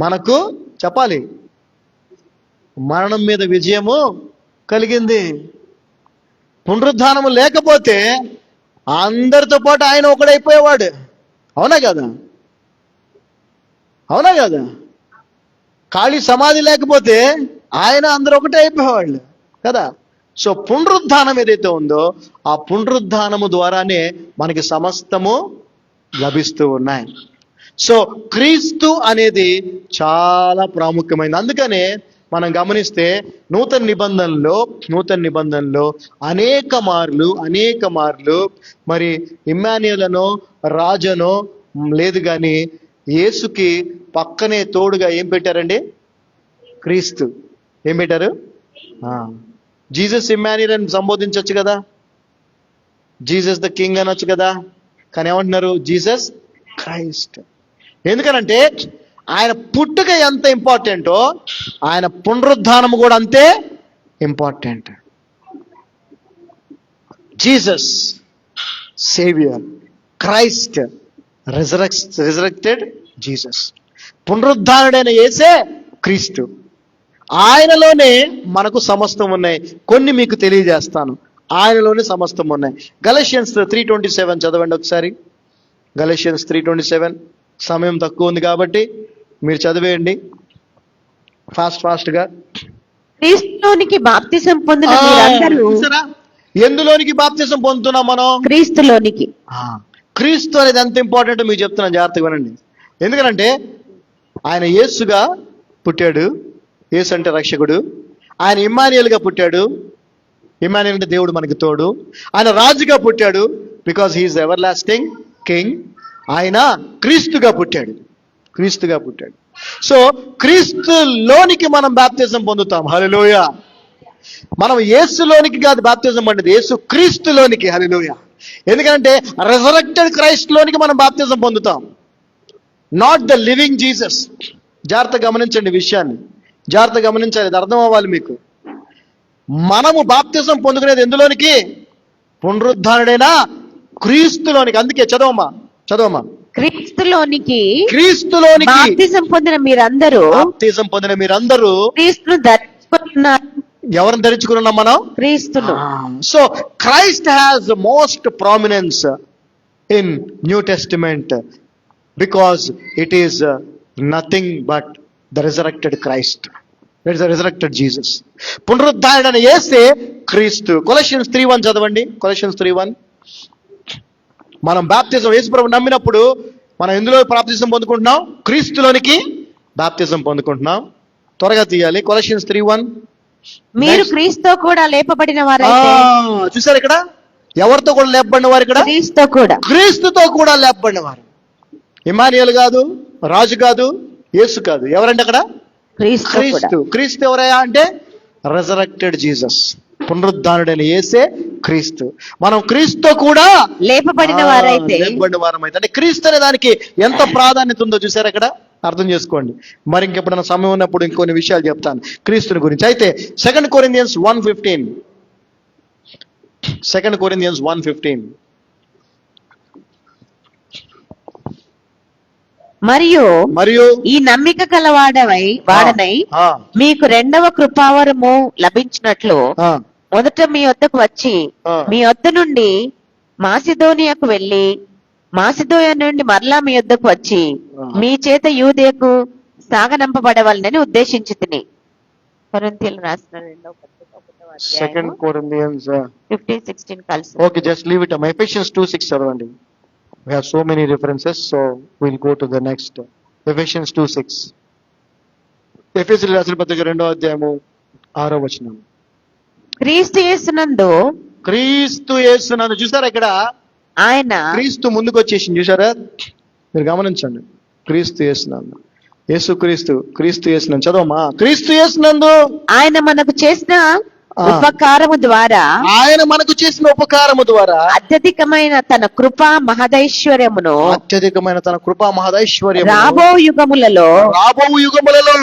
మనకు చెప్పాలి మరణం మీద విజయము కలిగింది. పునరుద్ధానము లేకపోతే అందరితో పాటు ఆయన ఒకడైపోయేవాడు. అవునా కదా? అవునా కదా? ఖాళీ సమాధి లేకపోతే ఆయన అందరూ ఒకటే అయిపోయేవాళ్ళు కదా. సో పునరుద్ధానం ఏదైతే ఉందో ఆ పునరుద్ధానము ద్వారానే మనకి సమస్తము లభిస్తూ ఉన్నాయి. సో క్రీస్తు అనేది చాలా ప్రాముఖ్యమైనది. అందుకనే మనం గమనిస్తే నూతన నిబంధనలో అనేక మార్లు మరి ఇమ్మానుయేలనో రాజనో లేదు, కానీ యేసుకి పక్కనే తోడుగా ఏం పెట్టారండి? క్రీస్తు. ఏం పెట్టారు? జీసస్ ఇమ్మానుయేల్ అని సంబోధించవచ్చు కదా, జీసస్ ద కింగ్ అనొచ్చు కదా, కానీ ఏమంటున్నారు? Jesus Christ. ఎందుకనంటే ఆయన పుట్టుక ఎంత ఇంపార్టెంటో ఆయన పునరుద్ధానము కూడా అంతే important. Jesus saviour, Christ, resurrected Jesus. పునరుద్ధానుడైన యేసే క్రీస్తు. ఆయనలోనే మనకు సమస్తం ఉన్నాయి. కొన్ని మీకు తెలియజేస్తాను. ఆయనలోనే సమస్తం ఉన్నాయి. గలషియన్స్ 3:27 చదవండి ఒకసారి. గలషియన్స్ 3:27. సమయం తక్కువ ఉంది కాబట్టి మీరు చదివేయండి ఫాస్ట్గా. క్రీస్తులోనికి బాప్తిసం పొందిన మీరందరూ. ఎందులోనికి బాప్తిసం పొందుతున్నాం మనం? క్రీస్తులోనికి. క్రీస్తు అనేది ఎంత ఇంపార్టెంట్ మీకు చెప్తున్నాను, జాగ్రత్తగా వినండి. ఎందుకంటే ఆయన యేసుగా పుట్టాడు. యేసు అంటే రక్షకుడు. ఆయన ఇమ్మానుయేలుగా పుట్టాడు. ఇమ్మానుయేల్ అంటే దేవుడు మనకి తోడు. ఆయన రాజుగా పుట్టాడు, because he is everlasting king. ఆయన క్రీస్తుగా పుట్టాడు. సో క్రీస్తులోనికి మనం బాప్తిజం పొందుతాం. హల్లెలూయా. మనం యేసులోనికి కాదు బాప్తిజం పండేది, యేసు క్రీస్తులోనికి. హల్లెలూయా. ఎందుకంటే రెజరెక్టెడ్ క్రైస్ట్ లోనికి మనం బాప్తిజం పొందుతాం, నాట్ ద లివింగ్ జీసస్. జాగ్రత్తగా గమనించండి విషయాన్ని. జాగ్రత్తగా గమనించాలి, ఇది అర్థం అవ్వాలి మీకు. మనము బాప్తిజం పొందుకునేది ఎందులోనికి? పునరుద్ధానుడైన క్రీస్తులోనికి. అందుకే చదవమ్మా క్రీస్తులోనికి బాప్తిజం పొందిన మీరందరూ క్రీస్తును ధరించుకున్నారు. ఎవరిని ధరించుకున్నాం మనం? క్రీస్తును. So Christ has most prominence in New Testament because it is nothing but the resurrected Christ. It's the resurrected Jesus. పునరుద్ధారణ యేసే క్రీస్తు. కొలెషన్స్ 3:1 చదవండి. కొలెషన్స్ 3:1. మనం బాప్తిజం యేసుప్రభు నమ్మినప్పుడు మనం ఎందులో బాప్తిజం పొందుకుంటున్నాం? క్రీస్తులోనికి బాప్తిజం పొందుకుంటున్నాం. త్వరగా తీయాలి. కొలెషన్స్ 3:1. మీరు క్రీస్తుతో కూడా లేపబడిన వారైతే. చూసారు ఇక్కడ ఎవరితో కూడా లేపబడిన వారు? ఇక్కడ క్రీస్తుతో కూడా లేపబడిన వారు. ఇమానియేల్ కాదు, రాజు కాదు, యేసు కాదు. ఎవరంటే అక్కడ? క్రీస్తు. క్రీస్తు ఎవరయ్యా అంటే రెజరెక్టెడ్ జీసస్. పునరుద్ధానుడైన యేసే క్రీస్తు. మనం క్రీస్తుతో కూడా లేపబడిన వారైతే అంటే క్రీస్తు అనే దానికి ఎంత ప్రాధాన్యత ఉందో చూసారు అక్కడ. అర్థం చేసుకోండి. మరి ఇంకెప్పుడైనా సమయం ఉన్నప్పుడు ఇంకొన్ని విషయాలు చెప్తాను క్రీస్తుని గురించి. అయితే 2 Corinthians 1:15. 2 Corinthians 1:15. మరియు ఈ నమ్మిక కల వాడనై మీకు రెండవ కృపావరము లభించినట్లు మొదట మీ వద్దకు వచ్చి మీ వద్ద నుండి మాసిదోనియాకు వెళ్ళి మాసిదోనియా నుండి మరలా మీ వద్దకు వచ్చి మీ చేత యూదేకు సాగనంపబడవాలని ఉద్దేశించి తిని. కొరింథీయులు రాసిన 2 Corinthians 15-16 కలిసి. Okay, just leave it. Ephesians 2:6 చదవండి. We have so many references, so we'll go to the next. Ephesians 2:6. ఎఫెసీయులకు రాసిన పత్రిక 2వ అధ్యాయము 6వ వచనం. క్రీస్తు యేసునందు చూసారా ఇక్కడ ఆయన క్రీస్తు ముందుకు వచ్చేసింది. చూసారా? మీరు గమనించండి. క్రీస్తు యేసునందు, క్రీస్తు యేసునందు. చదవమ్మా. క్రీస్తు యేసునందు ఆయన మనకు చేసిన ఉపకారము ద్వారా అత్యధికమైన తన కృపా మహదైశ్వర్యమును రాబో యుగములలో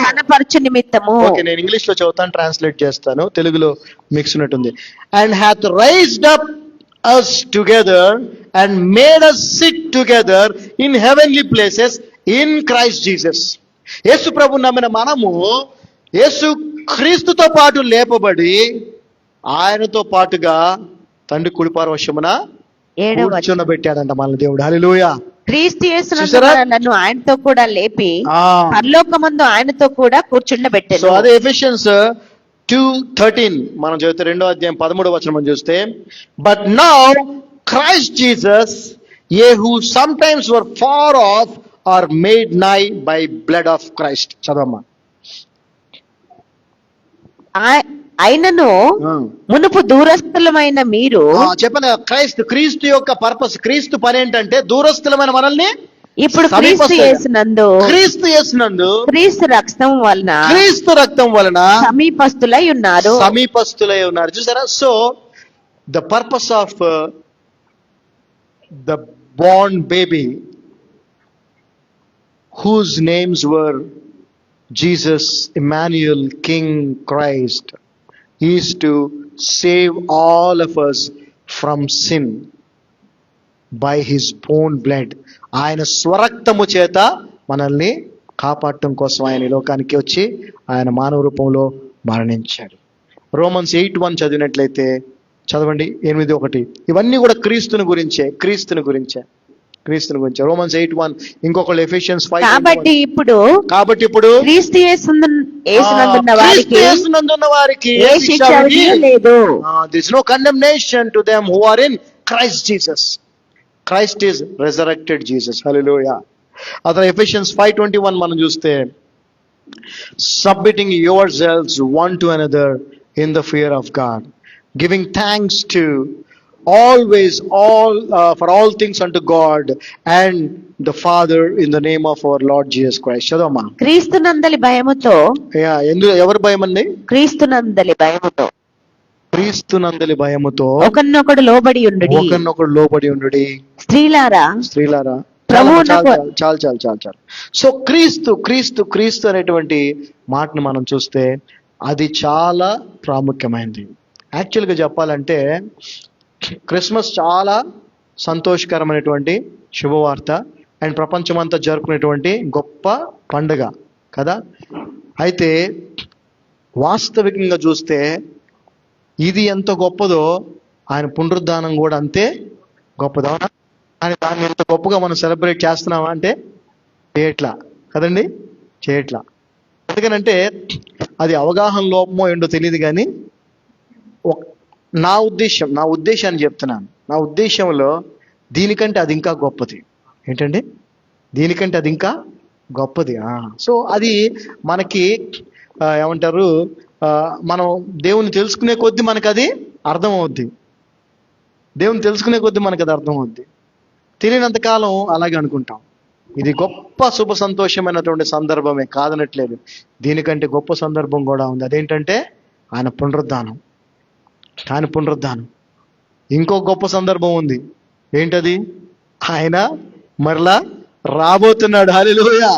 కనపరచు నిమిత్తము. నేను ఇంగ్లీష్ లో చదువుతాను, ట్రాన్స్లేట్ చేస్తాను. తెలుగులో మిక్స్ ఉన్నట్టుంది. And hath raised up us together and made us sit together in heavenly places in Christ Jesus. యేసు ప్రభు నమ్మిన మనము యేసు క్రీస్తుతో పాటు లేపబడి ఆయనతో పాటుగా తండ్రి కుడి పార్శ్వమున కూర్చోబెట్టాడంట మన దేవుడు. హల్లెలూయా. క్రీస్తు యేసునందు ఆయనతో కూడా లేపి పరలోకమందు ఆయనతో కూడా కూర్చుండబెట్టాడు. సో అదే ఎఫెషియన్స్ 2:13 మనం చదివితే 2వ అధ్యాయం 13వ వచనం మనం చూస్తే, but now Christ Jesus ye who sometimes were far off are made nigh by blood of Christ. చదవమ్మా. ఆయనను మునుపు దూరస్థులమైన మీరు. చెప్పండి. క్రీస్తు యొక్క పర్పస్, క్రీస్తు పని ఏంటంటే దూరస్థులమైన మనల్ని ఇప్పుడు క్రీస్తు యేసునందు క్రీస్తు రక్తం వలన సమీపస్తులై ఉన్నారు. చూసారా? So the purpose of the born baby whose names were Jesus, Emmanuel, King Christ, is to save all of us from sin by his own blood. ఆయన స్వరక్తము చేత మనల్ని కాపాడటం కోసం ఆయన ఈ లోకానికి వచ్చి ఆయన మానవ రూపంలో మరణించాడు. రోమన్స్ 8:1 చదివినట్లయితే చదవండి. 8:1. ఇవన్నీ కూడా క్రీస్తుని గురించే. రోమన్స్ 8:1. ఇంకొకళ్ళు ఎఫెషియన్స్ 5. కాబట్టి ఇప్పుడు క్రీస్తు యేసునందున్న వారికి ఏ శిక్ష లేదు. There is no condemnation to them who are in Christ Jesus. Christ is resurrected Jesus. Hallelujah. అదే ఎఫెషియన్స్ 5:21 మనం చూస్తే, submitting yourselves one to another in the fear of God, giving thanks to for all things unto God and the Father in the name of our Lord Jesus Christ. చదవమ్మా. క్రీస్తునందలి భయముతో. ఎవరి భయం అండి? క్రీస్తునందలి భయముతో ఒకరినొకడు లోబడి ఉండుడి. స్త్రీలారా ప్రభువునకు చాలు. సో క్రీస్తు క్రీస్తు క్రీస్తు అనేటువంటి మాటను మనం చూస్తే అది చాలా ప్రాముఖ్యమైనది. యాక్చువల్గా చెప్పాలంటే క్రిస్మస్ చాలా సంతోషకరమైనటువంటి శుభవార్త అండ్ ప్రపంచమంతా జరుపుకునేటువంటి గొప్ప పండుగ కదా. అయితే వాస్తవికంగా చూస్తే ఇది ఎంత గొప్పదో ఆయన పునరుద్ధానం కూడా అంతే గొప్పదో. కానీ దాన్ని ఎంత గొప్పగా మనం సెలబ్రేట్ చేస్తున్నామా అంటే చేయట్లా కదండి, చేయట్లా. ఎందుకనంటే అది అవగాహన లోపమో ఏంటో తెలియదు. కానీ నా ఉద్దేశాన్ని చెప్తున్నాను. నా ఉద్దేశంలో దీనికంటే అది ఇంకా గొప్పది. ఏంటండి? దీనికంటే అది ఇంకా గొప్పది. సో అది మనకి ఏమంటారు, మనం దేవుని తెలుసుకునే కొద్దీ మనకు అది అర్థమవుద్ది. దేవుని తెలుసుకునే కొద్దీ మనకు అది అర్థమవుద్ది. తెలియనంతకాలం అలాగే అనుకుంటాం. ఇది గొప్ప శుభ సంతోషమైనటువంటి సందర్భమే, కాదనట్లేదు. దీనికంటే గొప్ప సందర్భం కూడా ఉంది. అదేంటంటే ఆయన పునరుద్ధానం. ఇంకో గొప్ప సందర్భం ఉంది. ఏంటది? ఆయన మరలా రాబోతున్నాడు. హల్లెలూయా.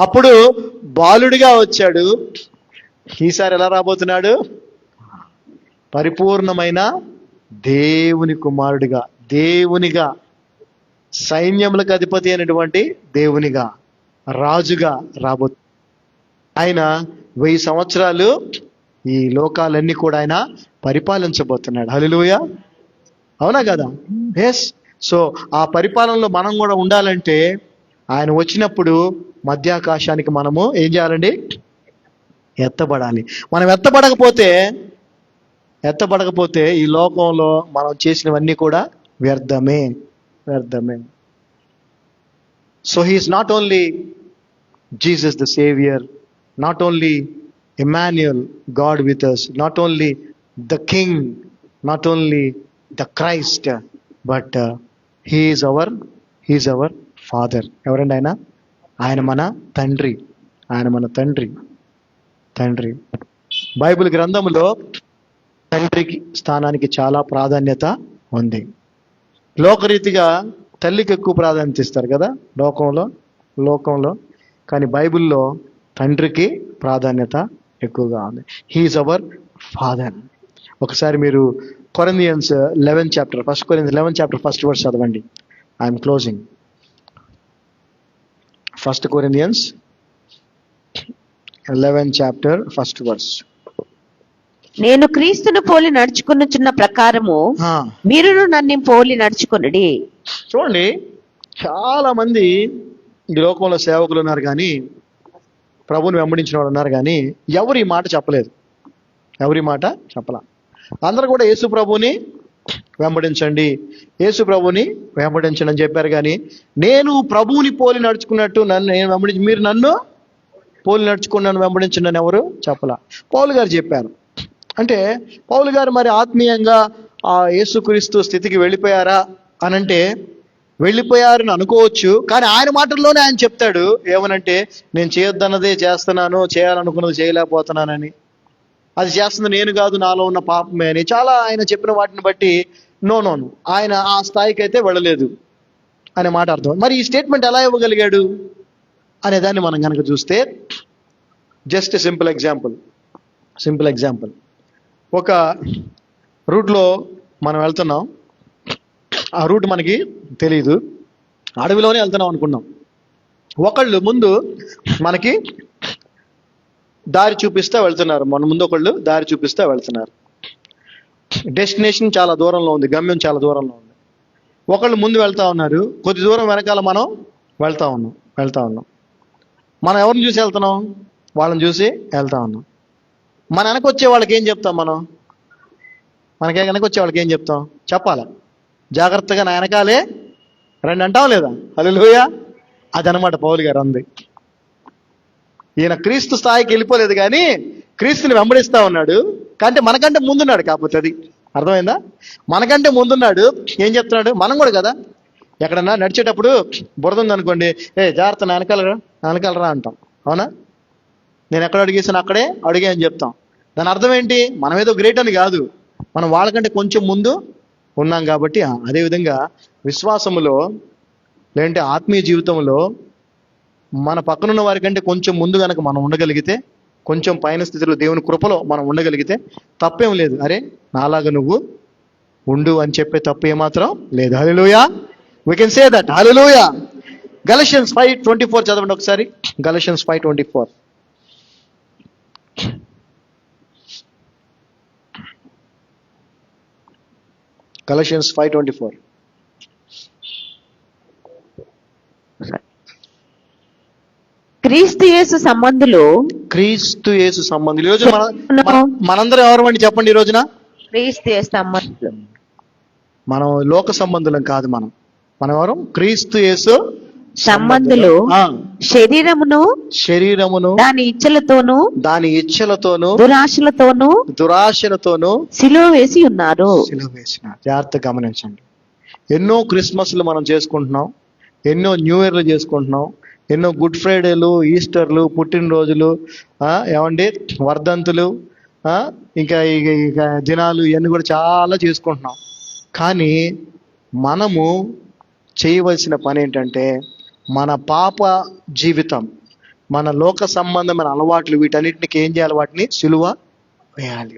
అప్పుడు బాలుడిగా వచ్చాడు, ఈసారి ఎలా రాబోతున్నాడు? పరిపూర్ణమైన దేవుని కుమారుడిగా, దేవునిగా, సైన్యములకు అధిపతి అయినటువంటి దేవునిగా, రాజుగా రాబోతు. ఆయన 1000 సంవత్సరాలు ఈ లోకాలన్నీ కూడా ఆయన పరిపాలించబోతున్నాడు. హల్లెలూయా. అవునా కదా? ఎస్. సో ఆ పరిపాలనలో మనం కూడా ఉండాలంటే ఆయన వచ్చినప్పుడు మధ్యాకాశానికి మనము ఏం చేయాలండి? ఎత్తబడాలి. మనం ఎత్తబడకపోతే ఈ లోకంలో మనం చేసినవన్నీ కూడా వ్యర్థమే. So he is not only Jesus the saviour, not only Emmanuel, God with us, not only the King, not only the Christ, but he is our Father. ఎవరండి ఆయన? ఆయన మన తండ్రి. బైబిల్ గ్రంథములో తండ్రికి స్థానానికి చాలా ప్రాధాన్యత ఉంది. లోకరీతిగా తల్లికి ఎక్కువ ప్రాధాన్యత ఇస్తారు కదా లోకంలో. కానీ బైబిల్లో తండ్రికి ప్రాధాన్యత ఎక్కువగా ఉంది. He is our father. ఒకసారి మీరు Corinthians 11 chapter, 1 Corinthians 11 chapter 1st verse చదవండి. I am closing. 1 Corinthians 11 chapter 1st verse. నేను క్రీస్తును పోలి నడుచుకున్న ప్రకారము మీరును నన్ను పోలి నడుచుకొనుడి. చూడండి, చాలా మంది ఈ లోకంలో సేవకులు ఉన్నారు, కానీ ప్రభుని వెంబడించిన వాళ్ళు ఉన్నారు, కానీ ఎవరు ఈ మాట చెప్పలేదు. చెప్పలా. అందరూ కూడా యేసు ప్రభుని వెంబడించండి అని చెప్పారు. కానీ నేను ప్రభువుని పోలి నడుచుకున్నట్టు నేను వెంబడించి మీరు నన్ను పోలి నడుచుకున్నాను వెంబడించండి అని ఎవరు చెప్పలా. పౌలు గారు చెప్పారు. అంటే పౌలు గారు మరి ఆత్మీయంగా ఆ యేసుక్రీస్తు స్థితికి వెళ్ళిపోయారా అనంటే వెళ్ళిపోయారని అనుకోవచ్చు. కానీ ఆయన మాటల్లోనే ఆయన చెప్తాడు ఏమనంటే, నేను చేయొద్దన్నదే చేస్తున్నాను, చేయాలనుకున్నది చేయలేకపోతున్నానని, అది చేస్తుంది నేను కాదు, నాలో ఉన్న పాపమే అని. చాలా ఆయన చెప్పిన వాటిని బట్టి నో ఆయన ఆ స్థాయికి అయితే వెళ్ళలేదు అనే మాట అర్థం. మరి ఈ స్టేట్మెంట్ ఎలా ఇవ్వగలిగాడు అనే దాన్ని మనం కనుక చూస్తే, జస్ట్ సింపుల్ ఎగ్జాంపుల్. ఒక రూట్లో మనం వెళ్తున్నాం, ఆ రూట్ మనకి తెలియదు, అడవిలోనే వెళ్తున్నాం అనుకున్నాం. ఒకళ్ళు ముందు మనకి దారి చూపిస్తా వెళ్తున్నారు, మన ముందు ఒకళ్ళు దారి చూపిస్తా వెళ్తున్నారు. డెస్టినేషన్ చాలా దూరంలో ఉంది, గమ్యం చాలా దూరంలో ఉంది. ఒకళ్ళు ముందు వెళ్తా ఉన్నారు, కొద్ది దూరం వెనకాల మనం వెళ్తా ఉన్నాం. మనం ఎవరిని చూసి వెళ్తున్నాం? వాళ్ళని చూసి వెళ్తా ఉన్నాం. మన వెనకొచ్చే వాళ్ళకి ఏం చెప్తాం? మనకే వెనకొచ్చే వాళ్ళకి ఏం చెప్తాం? చెప్పాలా? జాగ్రత్తగా నా వెనకాలే రండి అంటాం లేదా? హల్లెలూయా. అదనమాట పౌలు గారు అంది. ఈయన క్రీస్తు స్థాయికి వెళ్ళిపోలేదు, కానీ క్రీస్తుని వెంబడిస్తా ఉన్నాడు. అంటే మనకంటే ముందున్నాడు. కాకపోతే అది అర్థమైందా? మనకంటే ముందున్నాడు. ఏం చెప్తున్నాడు? మనం కూడా కదా, ఎక్కడన్నా నడిచేటప్పుడు బురద ఉందనుకోండి, జాగ్రత్త నా వెనకాలరా అంటాం. అవునా? నేను ఎక్కడ అడిగేసాను అక్కడే అడిగే అని చెప్తాం. దాని అర్థం ఏంటి? మనం ఏదో గ్రేట్ అని కాదు, మనం వాళ్ళకంటే కొంచెం ముందు ఉన్నాం కాబట్టి. అదేవిధంగా విశ్వాసములో లేదంటే ఆత్మీయ జీవితంలో మన పక్కనున్న వారి కంటే కొంచెం ముందు కనుక మనం ఉండగలిగితే, కొంచెం పైన స్థితిలో దేవుని కృపలో మనం ఉండగలిగితే తప్పేం లేదు. అరే నాలాగా నువ్వు ఉండు అని చెప్పే తప్పు ఏమాత్రం లేదు. హల్లెలూయా, we can say that. హల్లెలూయా. గలషియన్స్ 5:24 చదవండి ఒకసారి. గలషియన్స్ 5:24. గలషియన్స్ 5:24. క్రీస్తు యేసు సంబంధులు ఈ రోజు మనందరం ఎవరమండి చెప్పండి? ఈ రోజున క్రీస్తు యేసు సంబంధులు. మనం లోక సంబంధులం కాదు. మనం ఎవరు? క్రీస్తు యేసు సంబంధులు. శరీరమును దాని ఇచ్చలతోనూ దురాశలతోనూ సిలువ వేసి ఉన్నారు. జాగ్రత్తగా గమనించండి. ఎన్నో క్రిస్మస్లు మనం చేసుకుంటున్నాం, ఎన్నో న్యూ ఇయర్లు చేసుకుంటున్నాం, ఎన్నో గుడ్ ఫ్రైడేలు, ఈస్టర్లు, పుట్టినరోజులు, ఏమండి వర్ధంతులు, ఇంకా ఇక దినాలు, ఇవన్నీ కూడా చాలా చేసుకుంటున్నాం. కానీ మనము చేయవలసిన పని ఏంటంటే మన పాప జీవితం, మన లోక సంబంధమైన అలవాట్లు, వీటన్నిటికి ఏం చేయాలి? వాటిని సిలువ వేయాలి.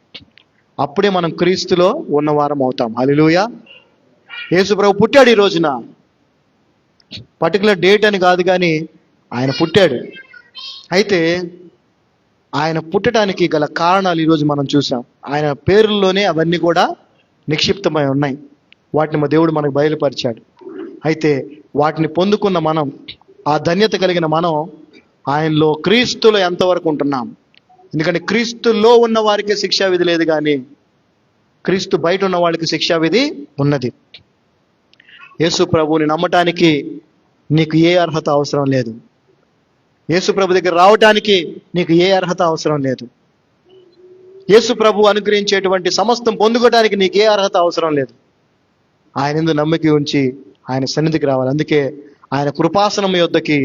అప్పుడే మనం క్రీస్తులో ఉన్నవారం అవుతాం. హల్లెలూయా. యేసు ప్రభు పుట్టాడు ఈ రోజున. పర్టికులర్ డేట్ అని కాదు, కానీ ఆయన పుట్టాడు. అయితే ఆయన పుట్టడానికి గల కారణాలు ఈరోజు మనం చూసాం. ఆయన పేరుల్లోనే అవన్నీ కూడా నిక్షిప్తమై ఉన్నాయి. వాటిని మా దేవుడు మనకు బయలుపరిచాడు. అయితే వాటిని పొందుకున్న మనం, ఆ ధన్యత కలిగిన మనం ఆయనలో క్రీస్తులో ఎంతవరకు ఉంటున్నాం? ఎందుకంటే క్రీస్తులో ఉన్న వారికి శిక్షావిధి లేదు, కానీ క్రీస్తు బయట ఉన్న వాళ్ళకి శిక్షావిధి ఉన్నది. యేసు ప్రభువుని నమ్మటానికి నీకు ఏ అర్హత అవసరం లేదు. యేసు ప్రభు దగ్గర రావటానికి నీకు ఏ అర్హత అవసరం లేదు. యేసు ప్రభు అనుగ్రహించేటువంటి సమస్తం పొందుకోవడానికి నీకు ఏ అర్హత అవసరం లేదు. ఆయన యందు నమ్మిక ఉంచి ఆయన సన్నిధికి రావాలి. అందుకే ఆయన కృపాసనం యొద్దకి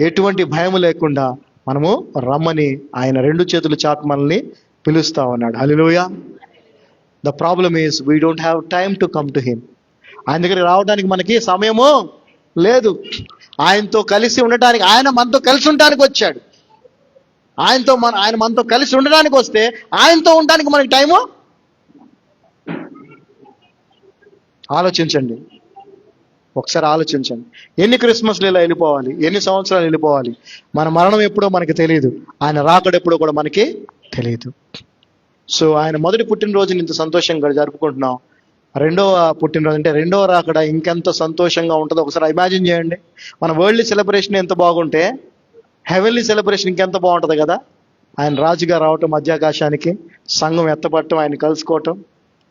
ఎటువంటి భయం లేకుండా మనము రమ్మని ఆయన 2 చేతులు చాపి మనల్ని పిలుస్తా ఉన్నాడు. హల్లెలూయా. The problem is we don't have time to come to him. ఆయన దగ్గరికి రావడానికి మనకి సమయము లేదు. ఆయనతో కలిసి ఉండటానికి, ఆయన మనతో కలిసి ఉండడానికి వచ్చాడు. ఆయన మనతో కలిసి ఉండడానికి వస్తే ఆయనతో ఉండడానికి మనకి టైము. ఆలోచించండి, ఒకసారి ఆలోచించండి. ఎన్ని క్రిస్మస్లు ఇలా వెళ్ళిపోవాలి, ఎన్ని సంవత్సరాలు వెళ్ళిపోవాలి. మన మరణం ఎప్పుడో మనకి తెలియదు, ఆయన రాకడ ఎప్పుడో కూడా మనకి తెలియదు. సో ఆయన మొదటి పుట్టినరోజుని ఇంత సంతోషంగా జరుపుకుంటున్నాం. రెండవ పుట్టినరోజు అంటే రెండవ రాకడ ఇంకెంత సంతోషంగా ఉంటుందో ఒకసారి ఇమాజిన్ చేయండి. మన వరల్డ్ సెలబ్రేషన్ ఎంత బాగుంటే హెవెన్లీ సెలబ్రేషన్ ఇంకెంత బాగుంటుంది కదా. ఆయన రాజుగా రావటం మధ్యాకాశానికి, సంఘం ఎత్తపడటం, ఆయన కలుసుకోవటం.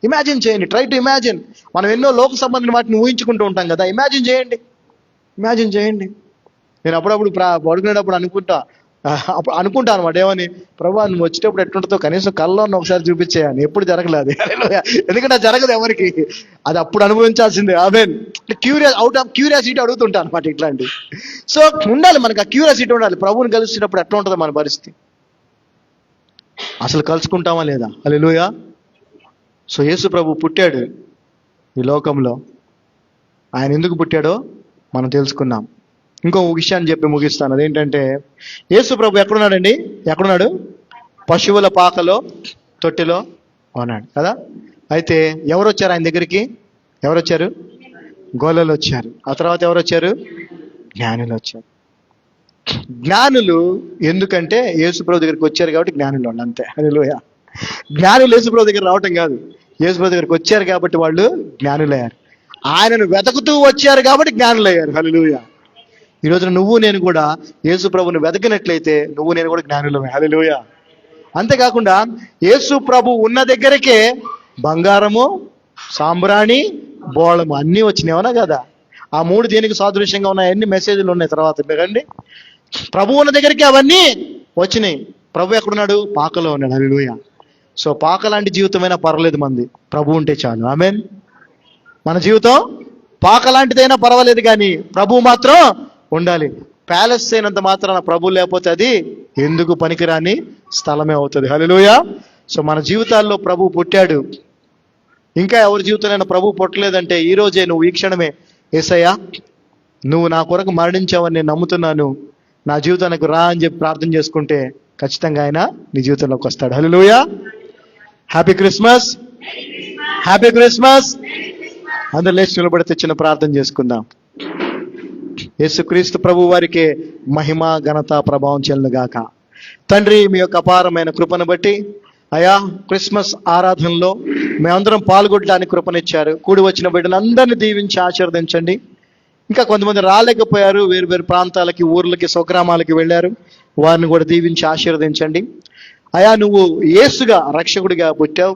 ఇమాజిన్ చేయండి, ట్రై టు ఇమాజిన్. మనం ఎన్నో లోక సంబంధించిన వాటిని ఊహించుకుంటూ ఉంటాం కదా. ఇమాజిన్ చేయండి. నేను అప్పుడప్పుడు పడుకునేటప్పుడు అనుకుంటా అనమాట, ఏమని, ప్రభా నువ్వు వచ్చేటప్పుడు ఎట్లుంటుందో కనీసం కల్లో ఒకసారి చూపించేయాలి. ఎప్పుడు జరగలేదు, ఎందుకంటే అది జరగదు ఎవరికి. అది అప్పుడు అనుభవించాల్సిందే. ఆమెన్. అవుట్ ఆఫ్ క్యూరియాసిటీ అడుగుతుంటా అనమాట ఇట్లాంటి. సో ఉండాలి మనకు, ఆ క్యూరియాసిటీ ఉండాలి. ప్రభువుని కలిసినప్పుడు ఎట్లా ఉంటుందో మన పరిస్థితి, అసలు కలుసుకుంటామా లేదా? హల్లెలూయా. సో యేసు ప్రభు పుట్టాడు ఈ లోకంలో. ఆయన ఎందుకు పుట్టాడో మనం తెలుసుకున్నాం. ఇంకో విషయాన్ని చెప్పి ముగిస్తాను. అదేంటంటే యేసు ప్రభు ఎక్కడున్నాడు? పశువుల పాకలో, తొట్టిలో ఉన్నాడు కదా. అయితే ఎవరు వచ్చారు ఆయన దగ్గరికి? గోలలు వచ్చారు. ఆ తర్వాత ఎవరు వచ్చారు? జ్ఞానులు వచ్చారు. జ్ఞానులు ఎందుకంటే యేసు ప్రభు దగ్గరికి వచ్చారు కాబట్టి జ్ఞానులు వాళ్ళు, అంతే. హల్లెలూయా. జ్ఞానులు యేసు ప్రభు దగ్గర రావటం కాదు, యేసు ప్రభు దగ్గరికి వచ్చారు కాబట్టి వాళ్ళు జ్ఞానులయ్యారు. ఆయనను వెతుకుతూ వచ్చారు కాబట్టి జ్ఞానులయ్యారు. హల్లెలూయా. ఈ రోజున నువ్వు నేను కూడా యేసు ప్రభుని వెతకినట్లయితే నువ్వు నేను కూడా జ్ఞానులమే. హల్లెలూయా. అంతేకాకుండా యేసు ప్రభు ఉన్న దగ్గరకే బంగారము, సాంబ్రాణి, బోళము అన్నీ వచ్చినాయవునా కదా. ఆ 3 దేనికి సాదృశ్యంగా ఉన్నాయి, అన్ని మెసేజ్లు ఉన్నాయి తర్వాత రండి. ప్రభు ఉన్న దగ్గరికి అవన్నీ వచ్చినాయి. ప్రభు ఎక్కడున్నాడు? పాకలో ఉన్నాడు. హల్లెలూయా. సో పాక లాంటి జీవితమైనా పర్వాలేదు మంది, ప్రభు ఉంటే చాలు. ఆమేన్. మన జీవితం పాక లాంటిదైనా పర్వాలేదు, కానీ ప్రభు మాత్రం ఉండాలి. ప్యాలెస్ అయినంత మాత్రాన ప్రభు లేకపోతే అది ఎందుకు పనికిరాని స్థలమే అవుతుంది. హల్లెలూయా. సో మన జీవితాల్లో ప్రభు పుట్టాడు. ఇంకా ఎవరి జీవితంలో ప్రభు పుట్టలేదంటే ఈ రోజే నువ్వు ఈ క్షణమే యేసయ్యా నువ్వు నా కొరకు మరణించావని నేను నమ్ముతున్నాను, నా జీవితానికి రా అని చెప్పి ప్రార్థన చేసుకుంటే ఖచ్చితంగా ఆయన నీ జీవితంలోకి వస్తాడు. హల్లెలూయా. Happy Christmas, happy Christmas. అందరూ లేచి నిలబడితే చిన్న ప్రార్థన చేసుకుందాం. యేసుక్రీస్తు ప్రభు వారికి మహిమ ఘనత ప్రభావం చెల్లును గాక. తండ్రి, మీ యొక్క అపారమైన కృపను బట్టి అయా క్రిస్మస్ ఆరాధనలో మేమందరం పాల్గొనడానికి కృపనిచ్చారు. కూడి వచ్చిన బిడ్డలందరినీ దీవించి ఆశీర్వదించండి. ఇంకా కొంతమంది రాలేకపోయారు, వేరు వేరు ప్రాంతాలకి, ఊర్లకి, స్వగ్రామాలకి వెళ్ళారు, వారిని కూడా దీవించి ఆశీర్వదించండి. అయా నువ్వు యేసుగా రక్షకుడిగా పుట్టావు.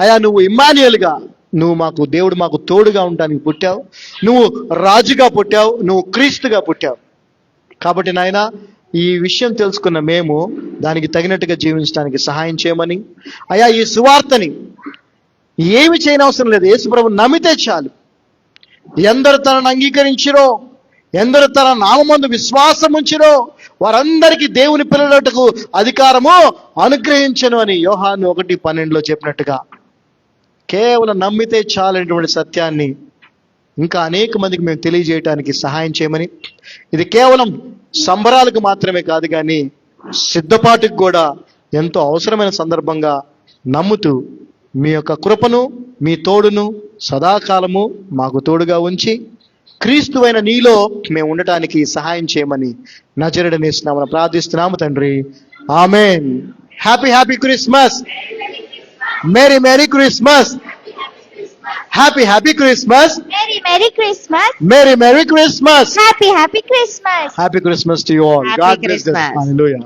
అయా నువ్వు ఇమ్మానుయేలుగా, నువ్వు మాకు దేవుడు మాకు తోడుగా ఉండడానికి పుట్టావు. నువ్వు రాజుగా పుట్టావు, నువ్వు క్రీస్తుగా పుట్టావు. కాబట్టి నాయన, ఈ విషయం తెలుసుకున్న మేము దానికి తగినట్టుగా జీవించడానికి సహాయం చేయమని, అయా ఈ సువార్తని ఏమి చేయనవసరం లేదు, యేసుప్రభు నమ్మితే చాలు. ఎందరు తనను అంగీకరించిరో, ఎందరు తన నామమందు విశ్వాసం ఉంచిరో వారందరికీ దేవుని పిల్లలకు అధికారము అనుగ్రహించను అని యోహాను 1:12 చెప్పినట్టుగా కేవలం నమ్మితే చాలనేటువంటి సత్యాన్ని ఇంకా అనేక మందికి మేము తెలియజేయడానికి సహాయం చేయమని, ఇది కేవలం సంబరాలకు మాత్రమే కాదు కానీ సిద్ధపాటుకు కూడా ఎంతో అవసరమైన సందర్భంగా నమ్ముతూ మీ యొక్క కృపను, మీ తోడును సదాకాలము మాకు తోడుగా ఉంచి క్రీస్తువైన నీలో మేము ఉండటానికి సహాయం చేయమని నజరేయుడైన యేసు నామమున ప్రార్థిస్తున్నాము తండ్రి. ఆమేన్. Happy happy Christmas. Merry merry Christmas. Happy happy Christmas. Merry Merry Christmas. Merry merry Christmas. Happy Happy Christmas. Happy Christmas to you all. Happy God bless us. Christmas. Hallelujah.